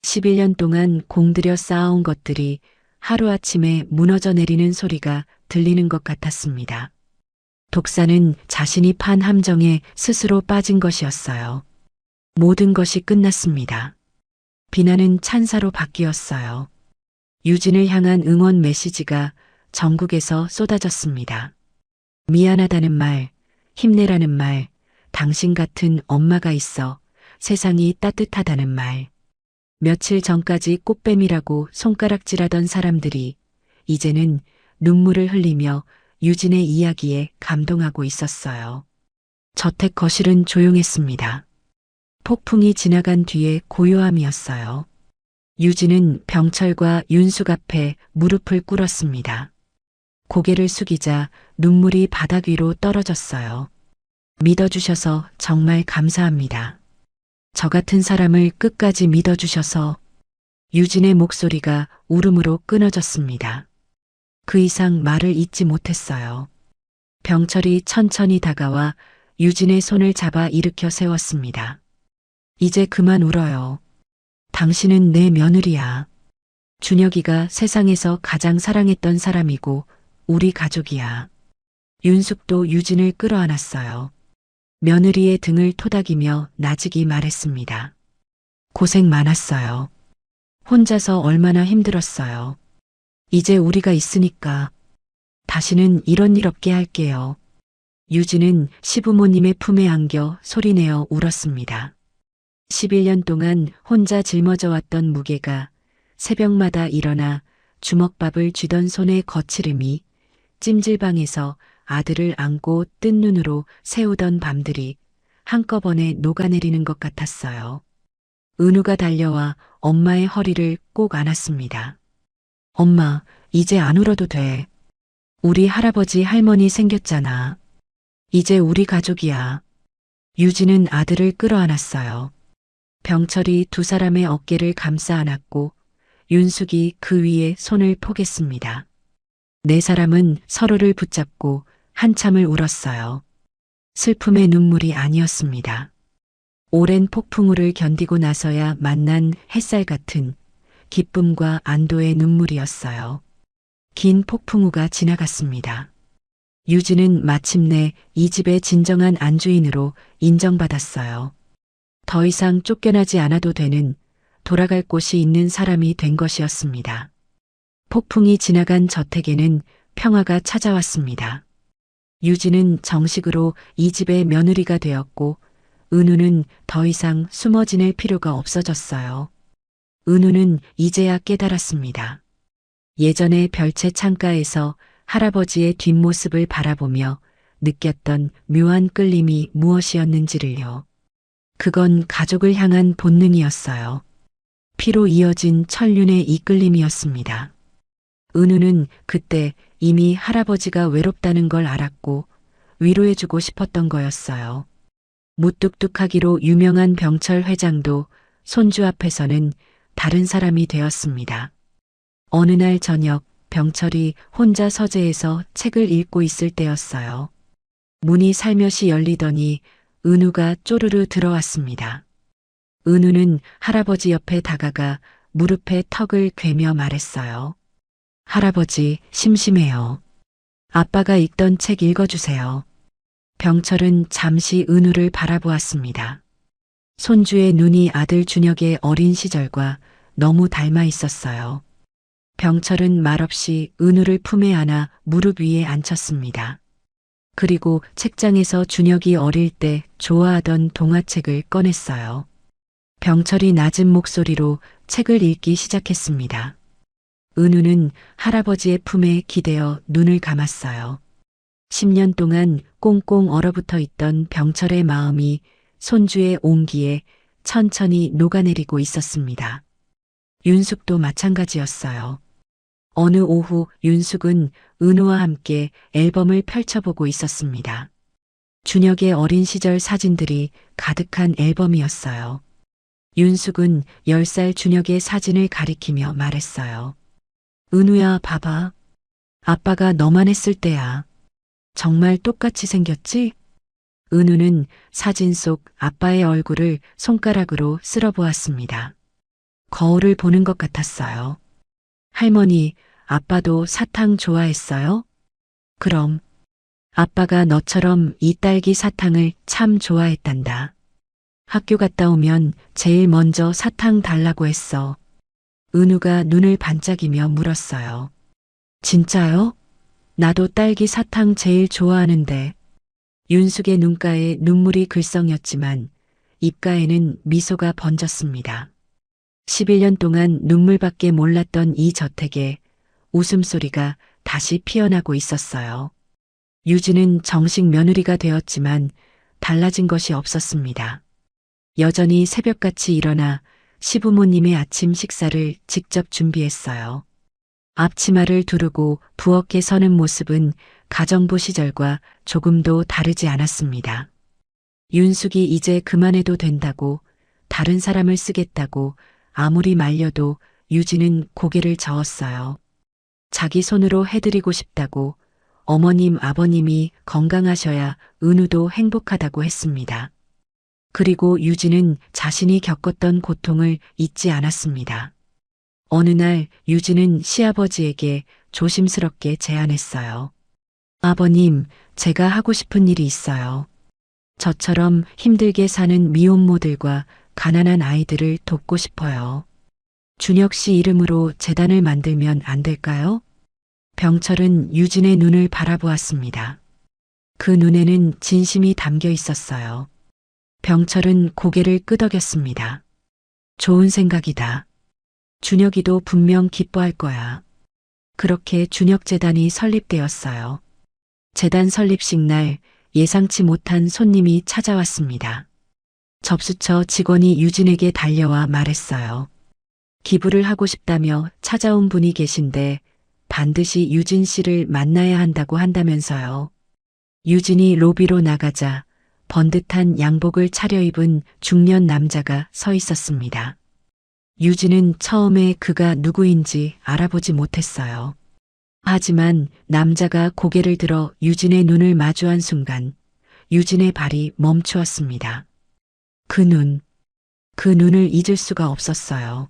11년 동안 공들여 쌓아온 것들이 하루아침에 무너져 내리는 소리가 들리는 것 같았습니다. 독사는 자신이 판 함정에 스스로 빠진 것이었어요. 모든 것이 끝났습니다. 비난은 찬사로 바뀌었어요. 유진을 향한 응원 메시지가 전국에서 쏟아졌습니다. 미안하다는 말, 힘내라는 말, 당신 같은 엄마가 있어 세상이 따뜻하다는 말. 며칠 전까지 꽃뱀이라고 손가락질하던 사람들이 이제는 눈물을 흘리며 유진의 이야기에 감동하고 있었어요. 저택 거실은 조용했습니다. 폭풍이 지나간 뒤에 고요함이었어요. 유진은 병철과 윤숙 앞에 무릎을 꿇었습니다. 고개를 숙이자 눈물이 바닥 위로 떨어졌어요. 믿어주셔서 정말 감사합니다. 저 같은 사람을 끝까지 믿어주셔서. 유진의 목소리가 울음으로 끊어졌습니다. 그 이상 말을 잇지 못했어요. 병철이 천천히 다가와 유진의 손을 잡아 일으켜 세웠습니다. 이제 그만 울어요. 당신은 내 며느리야. 준혁이가 세상에서 가장 사랑했던 사람이고 우리 가족이야. 윤숙도 유진을 끌어안았어요. 며느리의 등을 토닥이며 나직이 말했습니다. 고생 많았어요. 혼자서 얼마나 힘들었어요. 이제 우리가 있으니까 다시는 이런 일 없게 할게요. 유진은 시부모님의 품에 안겨 소리내어 울었습니다. 11년 동안 혼자 짊어져 왔던 무게가 새벽마다 일어나 주먹밥을 쥐던 손의 거칠음이 찜질방에서 아들을 안고 뜬 눈으로 세우던 밤들이 한꺼번에 녹아내리는 것 같았어요. 은우가 달려와 엄마의 허리를 꼭 안았습니다. 엄마, 이제 안 울어도 돼. 우리 할아버지 할머니 생겼잖아. 이제 우리 가족이야. 유진은 아들을 끌어안았어요. 병철이 두 사람의 어깨를 감싸 안았고 윤숙이 그 위에 손을 포겠습니다. 네 사람은 서로를 붙잡고 한참을 울었어요. 슬픔의 눈물이 아니었습니다. 오랜 폭풍우를 견디고 나서야 만난 햇살 같은 기쁨과 안도의 눈물이었어요. 긴 폭풍우가 지나갔습니다. 유진은 마침내 이 집의 진정한 안주인으로 인정받았어요. 더 이상 쫓겨나지 않아도 되는 돌아갈 곳이 있는 사람이 된 것이었습니다. 폭풍이 지나간 저택에는 평화가 찾아왔습니다. 유진은 정식으로 이 집의 며느리가 되었고 은우는 더 이상 숨어 지낼 필요가 없어졌어요. 은우는 이제야 깨달았습니다. 예전에 별채 창가에서 할아버지의 뒷모습을 바라보며 느꼈던 묘한 끌림이 무엇이었는지를요. 그건 가족을 향한 본능이었어요. 피로 이어진 천륜의 이끌림이었습니다. 은우는 그때 이미 할아버지가 외롭다는 걸 알았고 위로해주고 싶었던 거였어요. 무뚝뚝하기로 유명한 병철 회장도 손주 앞에서는 다른 사람이 되었습니다. 어느 날 저녁 병철이 혼자 서재에서 책을 읽고 있을 때였어요. 문이 살며시 열리더니 은우가 쪼르르 들어왔습니다. 은우는 할아버지 옆에 다가가 무릎에 턱을 괴며 말했어요. 할아버지, 심심해요. 아빠가 읽던 책 읽어주세요. 병철은 잠시 은우를 바라보았습니다. 손주의 눈이 아들 준혁의 어린 시절과 너무 닮아 있었어요. 병철은 말없이 은우를 품에 안아 무릎 위에 앉혔습니다. 그리고 책장에서 준혁이 어릴 때 좋아하던 동화책을 꺼냈어요. 병철이 낮은 목소리로 책을 읽기 시작했습니다. 은우는 할아버지의 품에 기대어 눈을 감았어요. 10년 동안 꽁꽁 얼어붙어 있던 병철의 마음이 손주의 온기에 천천히 녹아내리고 있었습니다. 윤숙도 마찬가지였어요. 어느 오후 윤숙은 은우와 함께 앨범을 펼쳐보고 있었습니다. 준혁의 어린 시절 사진들이 가득한 앨범이었어요. 윤숙은 10살 준혁의 사진을 가리키며 말했어요. 은우야, 봐봐. 아빠가 너만 했을 때야. 정말 똑같이 생겼지? 은우는 사진 속 아빠의 얼굴을 손가락으로 쓸어보았습니다. 거울을 보는 것 같았어요. 할머니, 아빠도 사탕 좋아했어요? 그럼. 아빠가 너처럼 이 딸기 사탕을 참 좋아했단다. 학교 갔다 오면 제일 먼저 사탕 달라고 했어. 은우가 눈을 반짝이며 물었어요. 진짜요? 나도 딸기 사탕 제일 좋아하는데. 윤숙의 눈가에 눈물이 글썽였지만 입가에는 미소가 번졌습니다. 11년 동안 눈물밖에 몰랐던 이 저택에 웃음소리가 다시 피어나고 있었어요. 유진은 정식 며느리가 되었지만 달라진 것이 없었습니다. 여전히 새벽같이 일어나 시부모님의 아침 식사를 직접 준비했어요. 앞치마를 두르고 부엌에 서는 모습은 가정부 시절과 조금도 다르지 않았습니다. 윤숙이 이제 그만해도 된다고, 다른 사람을 쓰겠다고 아무리 말려도 유진은 고개를 저었어요. 자기 손으로 해드리고 싶다고, 어머님 아버님이 건강하셔야 은우도 행복하다고 했습니다. 그리고 유진은 자신이 겪었던 고통을 잊지 않았습니다. 어느 날 유진은 시아버지에게 조심스럽게 제안했어요. 아버님, 제가 하고 싶은 일이 있어요. 저처럼 힘들게 사는 미혼모들과 가난한 아이들을 돕고 싶어요. 준혁 씨 이름으로 재단을 만들면 안 될까요? 병철은 유진의 눈을 바라보았습니다. 그 눈에는 진심이 담겨 있었어요. 병철은 고개를 끄덕였습니다. 좋은 생각이다. 준혁이도 분명 기뻐할 거야. 그렇게 준혁재단이 설립되었어요. 재단 설립식 날 예상치 못한 손님이 찾아왔습니다. 접수처 직원이 유진에게 달려와 말했어요. 기부를 하고 싶다며 찾아온 분이 계신데 반드시 유진 씨를 만나야 한다고 한다면서요. 유진이 로비로 나가자 번듯한 양복을 차려입은 중년 남자가 서 있었습니다. 유진은 처음에 그가 누구인지 알아보지 못했어요. 하지만 남자가 고개를 들어 유진의 눈을 마주한 순간 유진의 발이 멈추었습니다. 그 눈을 잊을 수가 없었어요.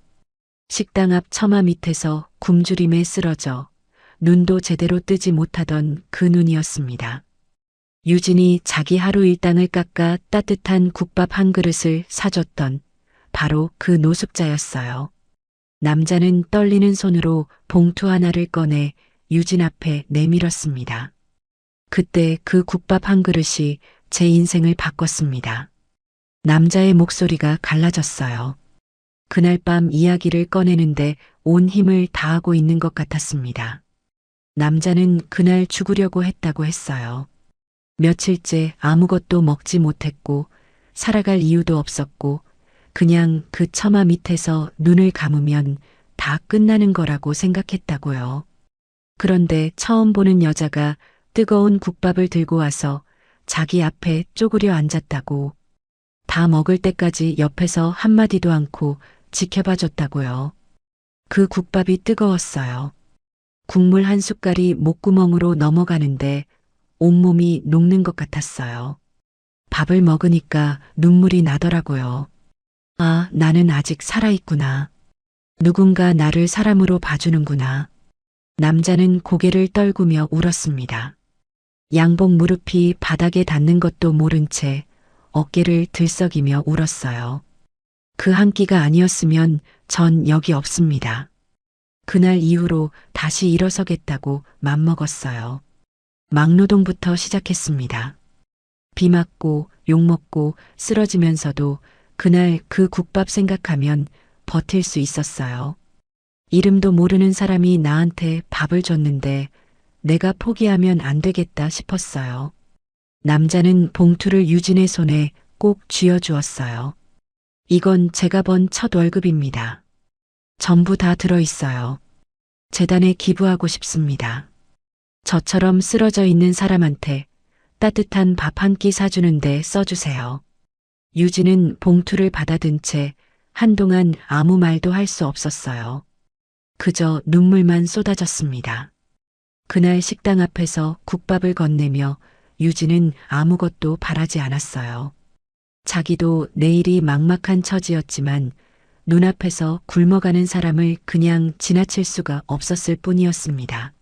식당 앞 처마 밑에서 굶주림에 쓰러져 눈도 제대로 뜨지 못하던 그 눈이었습니다. 유진이 자기 하루 일당을 깎아 따뜻한 국밥 한 그릇을 사줬던 바로 그 노숙자였어요. 남자는 떨리는 손으로 봉투 하나를 꺼내 유진 앞에 내밀었습니다. 그때 그 국밥 한 그릇이 제 인생을 바꿨습니다. 남자의 목소리가 갈라졌어요. 그날 밤 이야기를 꺼내는데 온 힘을 다하고 있는 것 같았습니다. 남자는 그날 죽으려고 했다고 했어요. 며칠째 아무것도 먹지 못했고 살아갈 이유도 없었고 그냥 그 처마 밑에서 눈을 감으면 다 끝나는 거라고 생각했다고요. 그런데 처음 보는 여자가 뜨거운 국밥을 들고 와서 자기 앞에 쪼그려 앉았다고, 다 먹을 때까지 옆에서 한마디도 않고 지켜봐 줬다고요. 그 국밥이 뜨거웠어요. 국물 한 숟갈이 목구멍으로 넘어가는데 온몸이 녹는 것 같았어요. 밥을 먹으니까 눈물이 나더라고요. 아, 나는 아직 살아있구나. 누군가 나를 사람으로 봐주는구나. 남자는 고개를 떨구며 울었습니다. 양복 무릎이 바닥에 닿는 것도 모른 채 어깨를 들썩이며 울었어요. 그 한 끼가 아니었으면 전 여기 없습니다. 그날 이후로 다시 일어서겠다고 맘먹었어요. 막노동부터 시작했습니다. 비 맞고 욕 먹고 쓰러지면서도 그날 그 국밥 생각하면 버틸 수 있었어요. 이름도 모르는 사람이 나한테 밥을 줬는데 내가 포기하면 안 되겠다 싶었어요. 남자는 봉투를 유진의 손에 꼭 쥐어주었어요. 이건 제가 번 첫 월급입니다. 전부 다 들어있어요. 재단에 기부하고 싶습니다. 저처럼 쓰러져 있는 사람한테 따뜻한 밥 한 끼 사주는데 써주세요. 유진은 봉투를 받아든 채 한동안 아무 말도 할 수 없었어요. 그저 눈물만 쏟아졌습니다. 그날 식당 앞에서 국밥을 건네며 유진은 아무것도 바라지 않았어요. 자기도 내일이 막막한 처지였지만 눈앞에서 굶어가는 사람을 그냥 지나칠 수가 없었을 뿐이었습니다.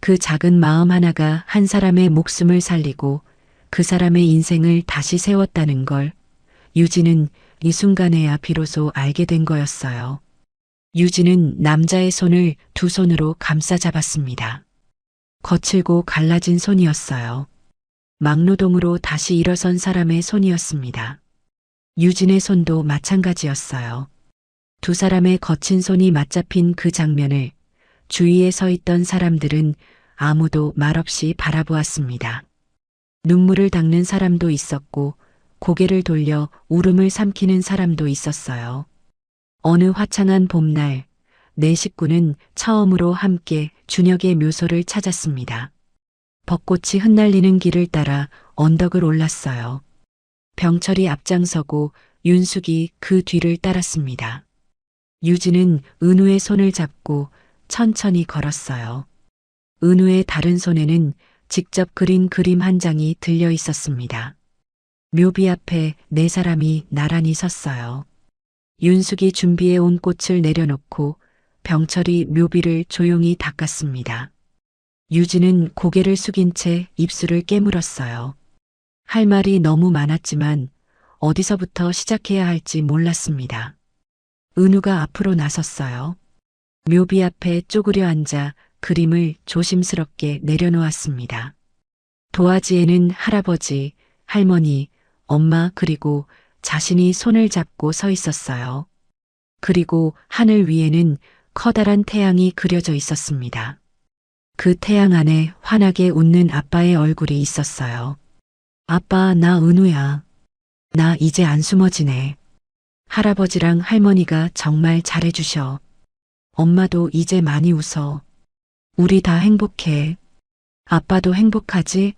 그 작은 마음 하나가 한 사람의 목숨을 살리고 그 사람의 인생을 다시 세웠다는 걸 유진은 이 순간에야 비로소 알게 된 거였어요. 유진은 남자의 손을 두 손으로 감싸 잡았습니다. 거칠고 갈라진 손이었어요. 막노동으로 다시 일어선 사람의 손이었습니다. 유진의 손도 마찬가지였어요. 두 사람의 거친 손이 맞잡힌 그 장면을 주위에 서 있던 사람들은 아무도 말없이 바라보았습니다. 눈물을 닦는 사람도 있었고 고개를 돌려 울음을 삼키는 사람도 있었어요. 어느 화창한 봄날, 네 식구는 처음으로 함께 준혁의 묘소를 찾았습니다. 벚꽃이 흩날리는 길을 따라 언덕을 올랐어요. 병철이 앞장서고 윤숙이 그 뒤를 따랐습니다. 유진은 은우의 손을 잡고 천천히 걸었어요. 은우의 다른 손에는 직접 그린 그림 한 장이 들려 있었습니다. 묘비 앞에 네 사람이 나란히 섰어요. 윤숙이 준비해 온 꽃을 내려놓고 병철이 묘비를 조용히 닦았습니다. 유진은 고개를 숙인 채 입술을 깨물었어요. 할 말이 너무 많았지만 어디서부터 시작해야 할지 몰랐습니다. 은우가 앞으로 나섰어요. 묘비 앞에 쪼그려 앉아 그림을 조심스럽게 내려놓았습니다. 도화지에는 할아버지, 할머니, 엄마 그리고 자신이 손을 잡고 서 있었어요. 그리고 하늘 위에는 커다란 태양이 그려져 있었습니다. 그 태양 안에 환하게 웃는 아빠의 얼굴이 있었어요. 아빠, 나 은우야. 나 이제 안 숨어지네. 할아버지랑 할머니가 정말 잘해주셔. 엄마도 이제 많이 웃어. 우리 다 행복해. 아빠도 행복하지?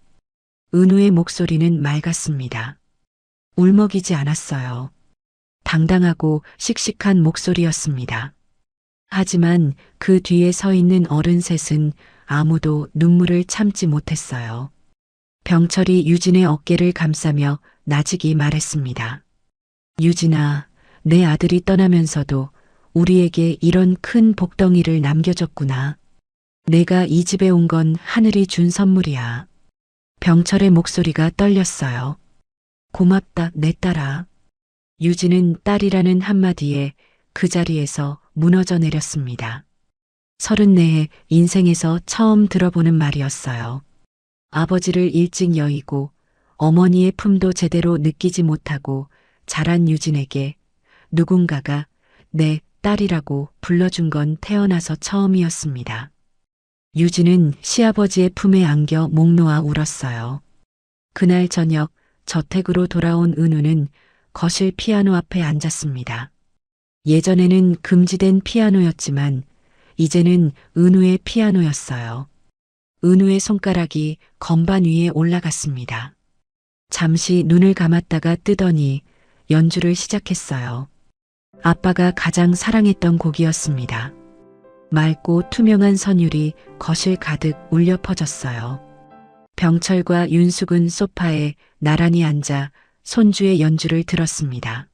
은우의 목소리는 맑았습니다. 울먹이지 않았어요. 당당하고 씩씩한 목소리였습니다. 하지만 그 뒤에 서 있는 어른 셋은 아무도 눈물을 참지 못했어요. 병철이 유진의 어깨를 감싸며 나직이 말했습니다. 유진아, 내 아들이 떠나면서도 우리에게 이런 큰 복덩이를 남겨줬구나. 내가 이 집에 온 건 하늘이 준 선물이야. 병철의 목소리가 떨렸어요. 고맙다, 내 딸아. 유진은 딸이라는 한마디에 그 자리에서 무너져 내렸습니다. 34의 인생에서 처음 들어보는 말이었어요. 아버지를 일찍 여의고 어머니의 품도 제대로 느끼지 못하고 자란 유진에게 누군가가 내 딸이라고 불러준 건 태어나서 처음이었습니다. 유진은 시아버지의 품에 안겨 목 놓아 울었어요. 그날 저녁 저택으로 돌아온 은우는 거실 피아노 앞에 앉았습니다. 예전에는 금지된 피아노였지만 이제는 은우의 피아노였어요. 은우의 손가락이 건반 위에 올라갔습니다. 잠시 눈을 감았다가 뜨더니 연주를 시작했어요. 아빠가 가장 사랑했던 곡이었습니다. 맑고 투명한 선율이 거실 가득 울려 퍼졌어요. 병철과 윤숙은 소파에 나란히 앉아 손주의 연주를 들었습니다.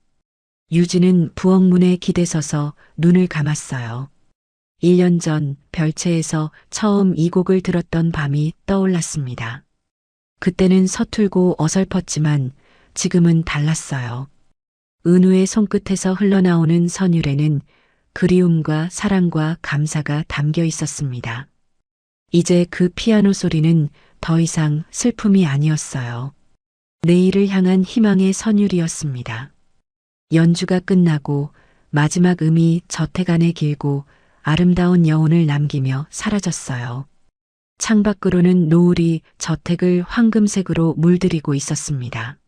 유진은 부엌문에 기대서서 눈을 감았어요. 1년 전 별채에서 처음 이 곡을 들었던 밤이 떠올랐습니다. 그때는 서툴고 어설펐지만 지금은 달랐어요. 은우의 손끝에서 흘러나오는 선율에는 그리움과 사랑과 감사가 담겨 있었습니다. 이제 그 피아노 소리는 더 이상 슬픔이 아니었어요. 내일을 향한 희망의 선율이었습니다. 연주가 끝나고 마지막 음이 저택 안에 길고 아름다운 여운을 남기며 사라졌어요. 창밖으로는 노을이 저택을 황금색으로 물들이고 있었습니다.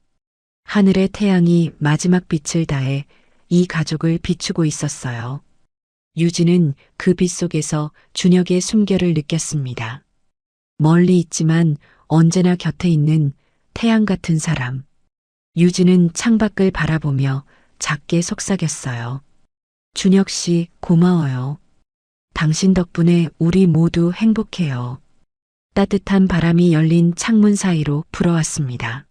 하늘의 태양이 마지막 빛을 다해 이 가족을 비추고 있었어요. 유진은 그 빛 속에서 준혁의 숨결을 느꼈습니다. 멀리 있지만 언제나 곁에 있는 태양 같은 사람. 유진은 창밖을 바라보며 작게 속삭였어요. 준혁 씨, 고마워요. 당신 덕분에 우리 모두 행복해요. 따뜻한 바람이 열린 창문 사이로 불어왔습니다.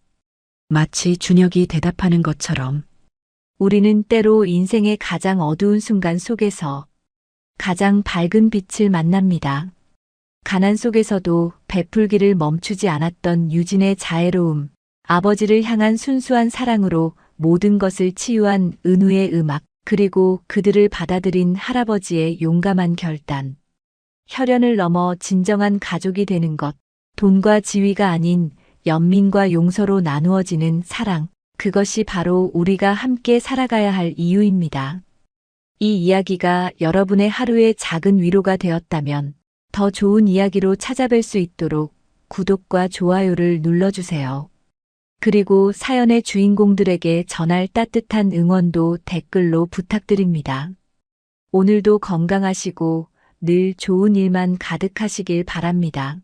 마치 준혁이 대답하는 것처럼 우리는 때로 인생의 가장 어두운 순간 속에서 가장 밝은 빛을 만납니다. 가난 속에서도 베풀기를 멈추지 않았던 유진의 자애로움, 아버지를 향한 순수한 사랑으로 모든 것을 치유한 은우의 음악, 그리고 그들을 받아들인 할아버지의 용감한 결단. 혈연을 넘어 진정한 가족이 되는 것, 돈과 지위가 아닌 연민과 용서로 나누어지는 사랑, 그것이 바로 우리가 함께 살아가야 할 이유입니다. 이 이야기가 여러분의 하루의 작은 위로가 되었다면 더 좋은 이야기로 찾아뵐 수 있도록 구독과 좋아요를 눌러주세요. 그리고 사연의 주인공들에게 전할 따뜻한 응원도 댓글로 부탁드립니다. 오늘도 건강하시고 늘 좋은 일만 가득하시길 바랍니다.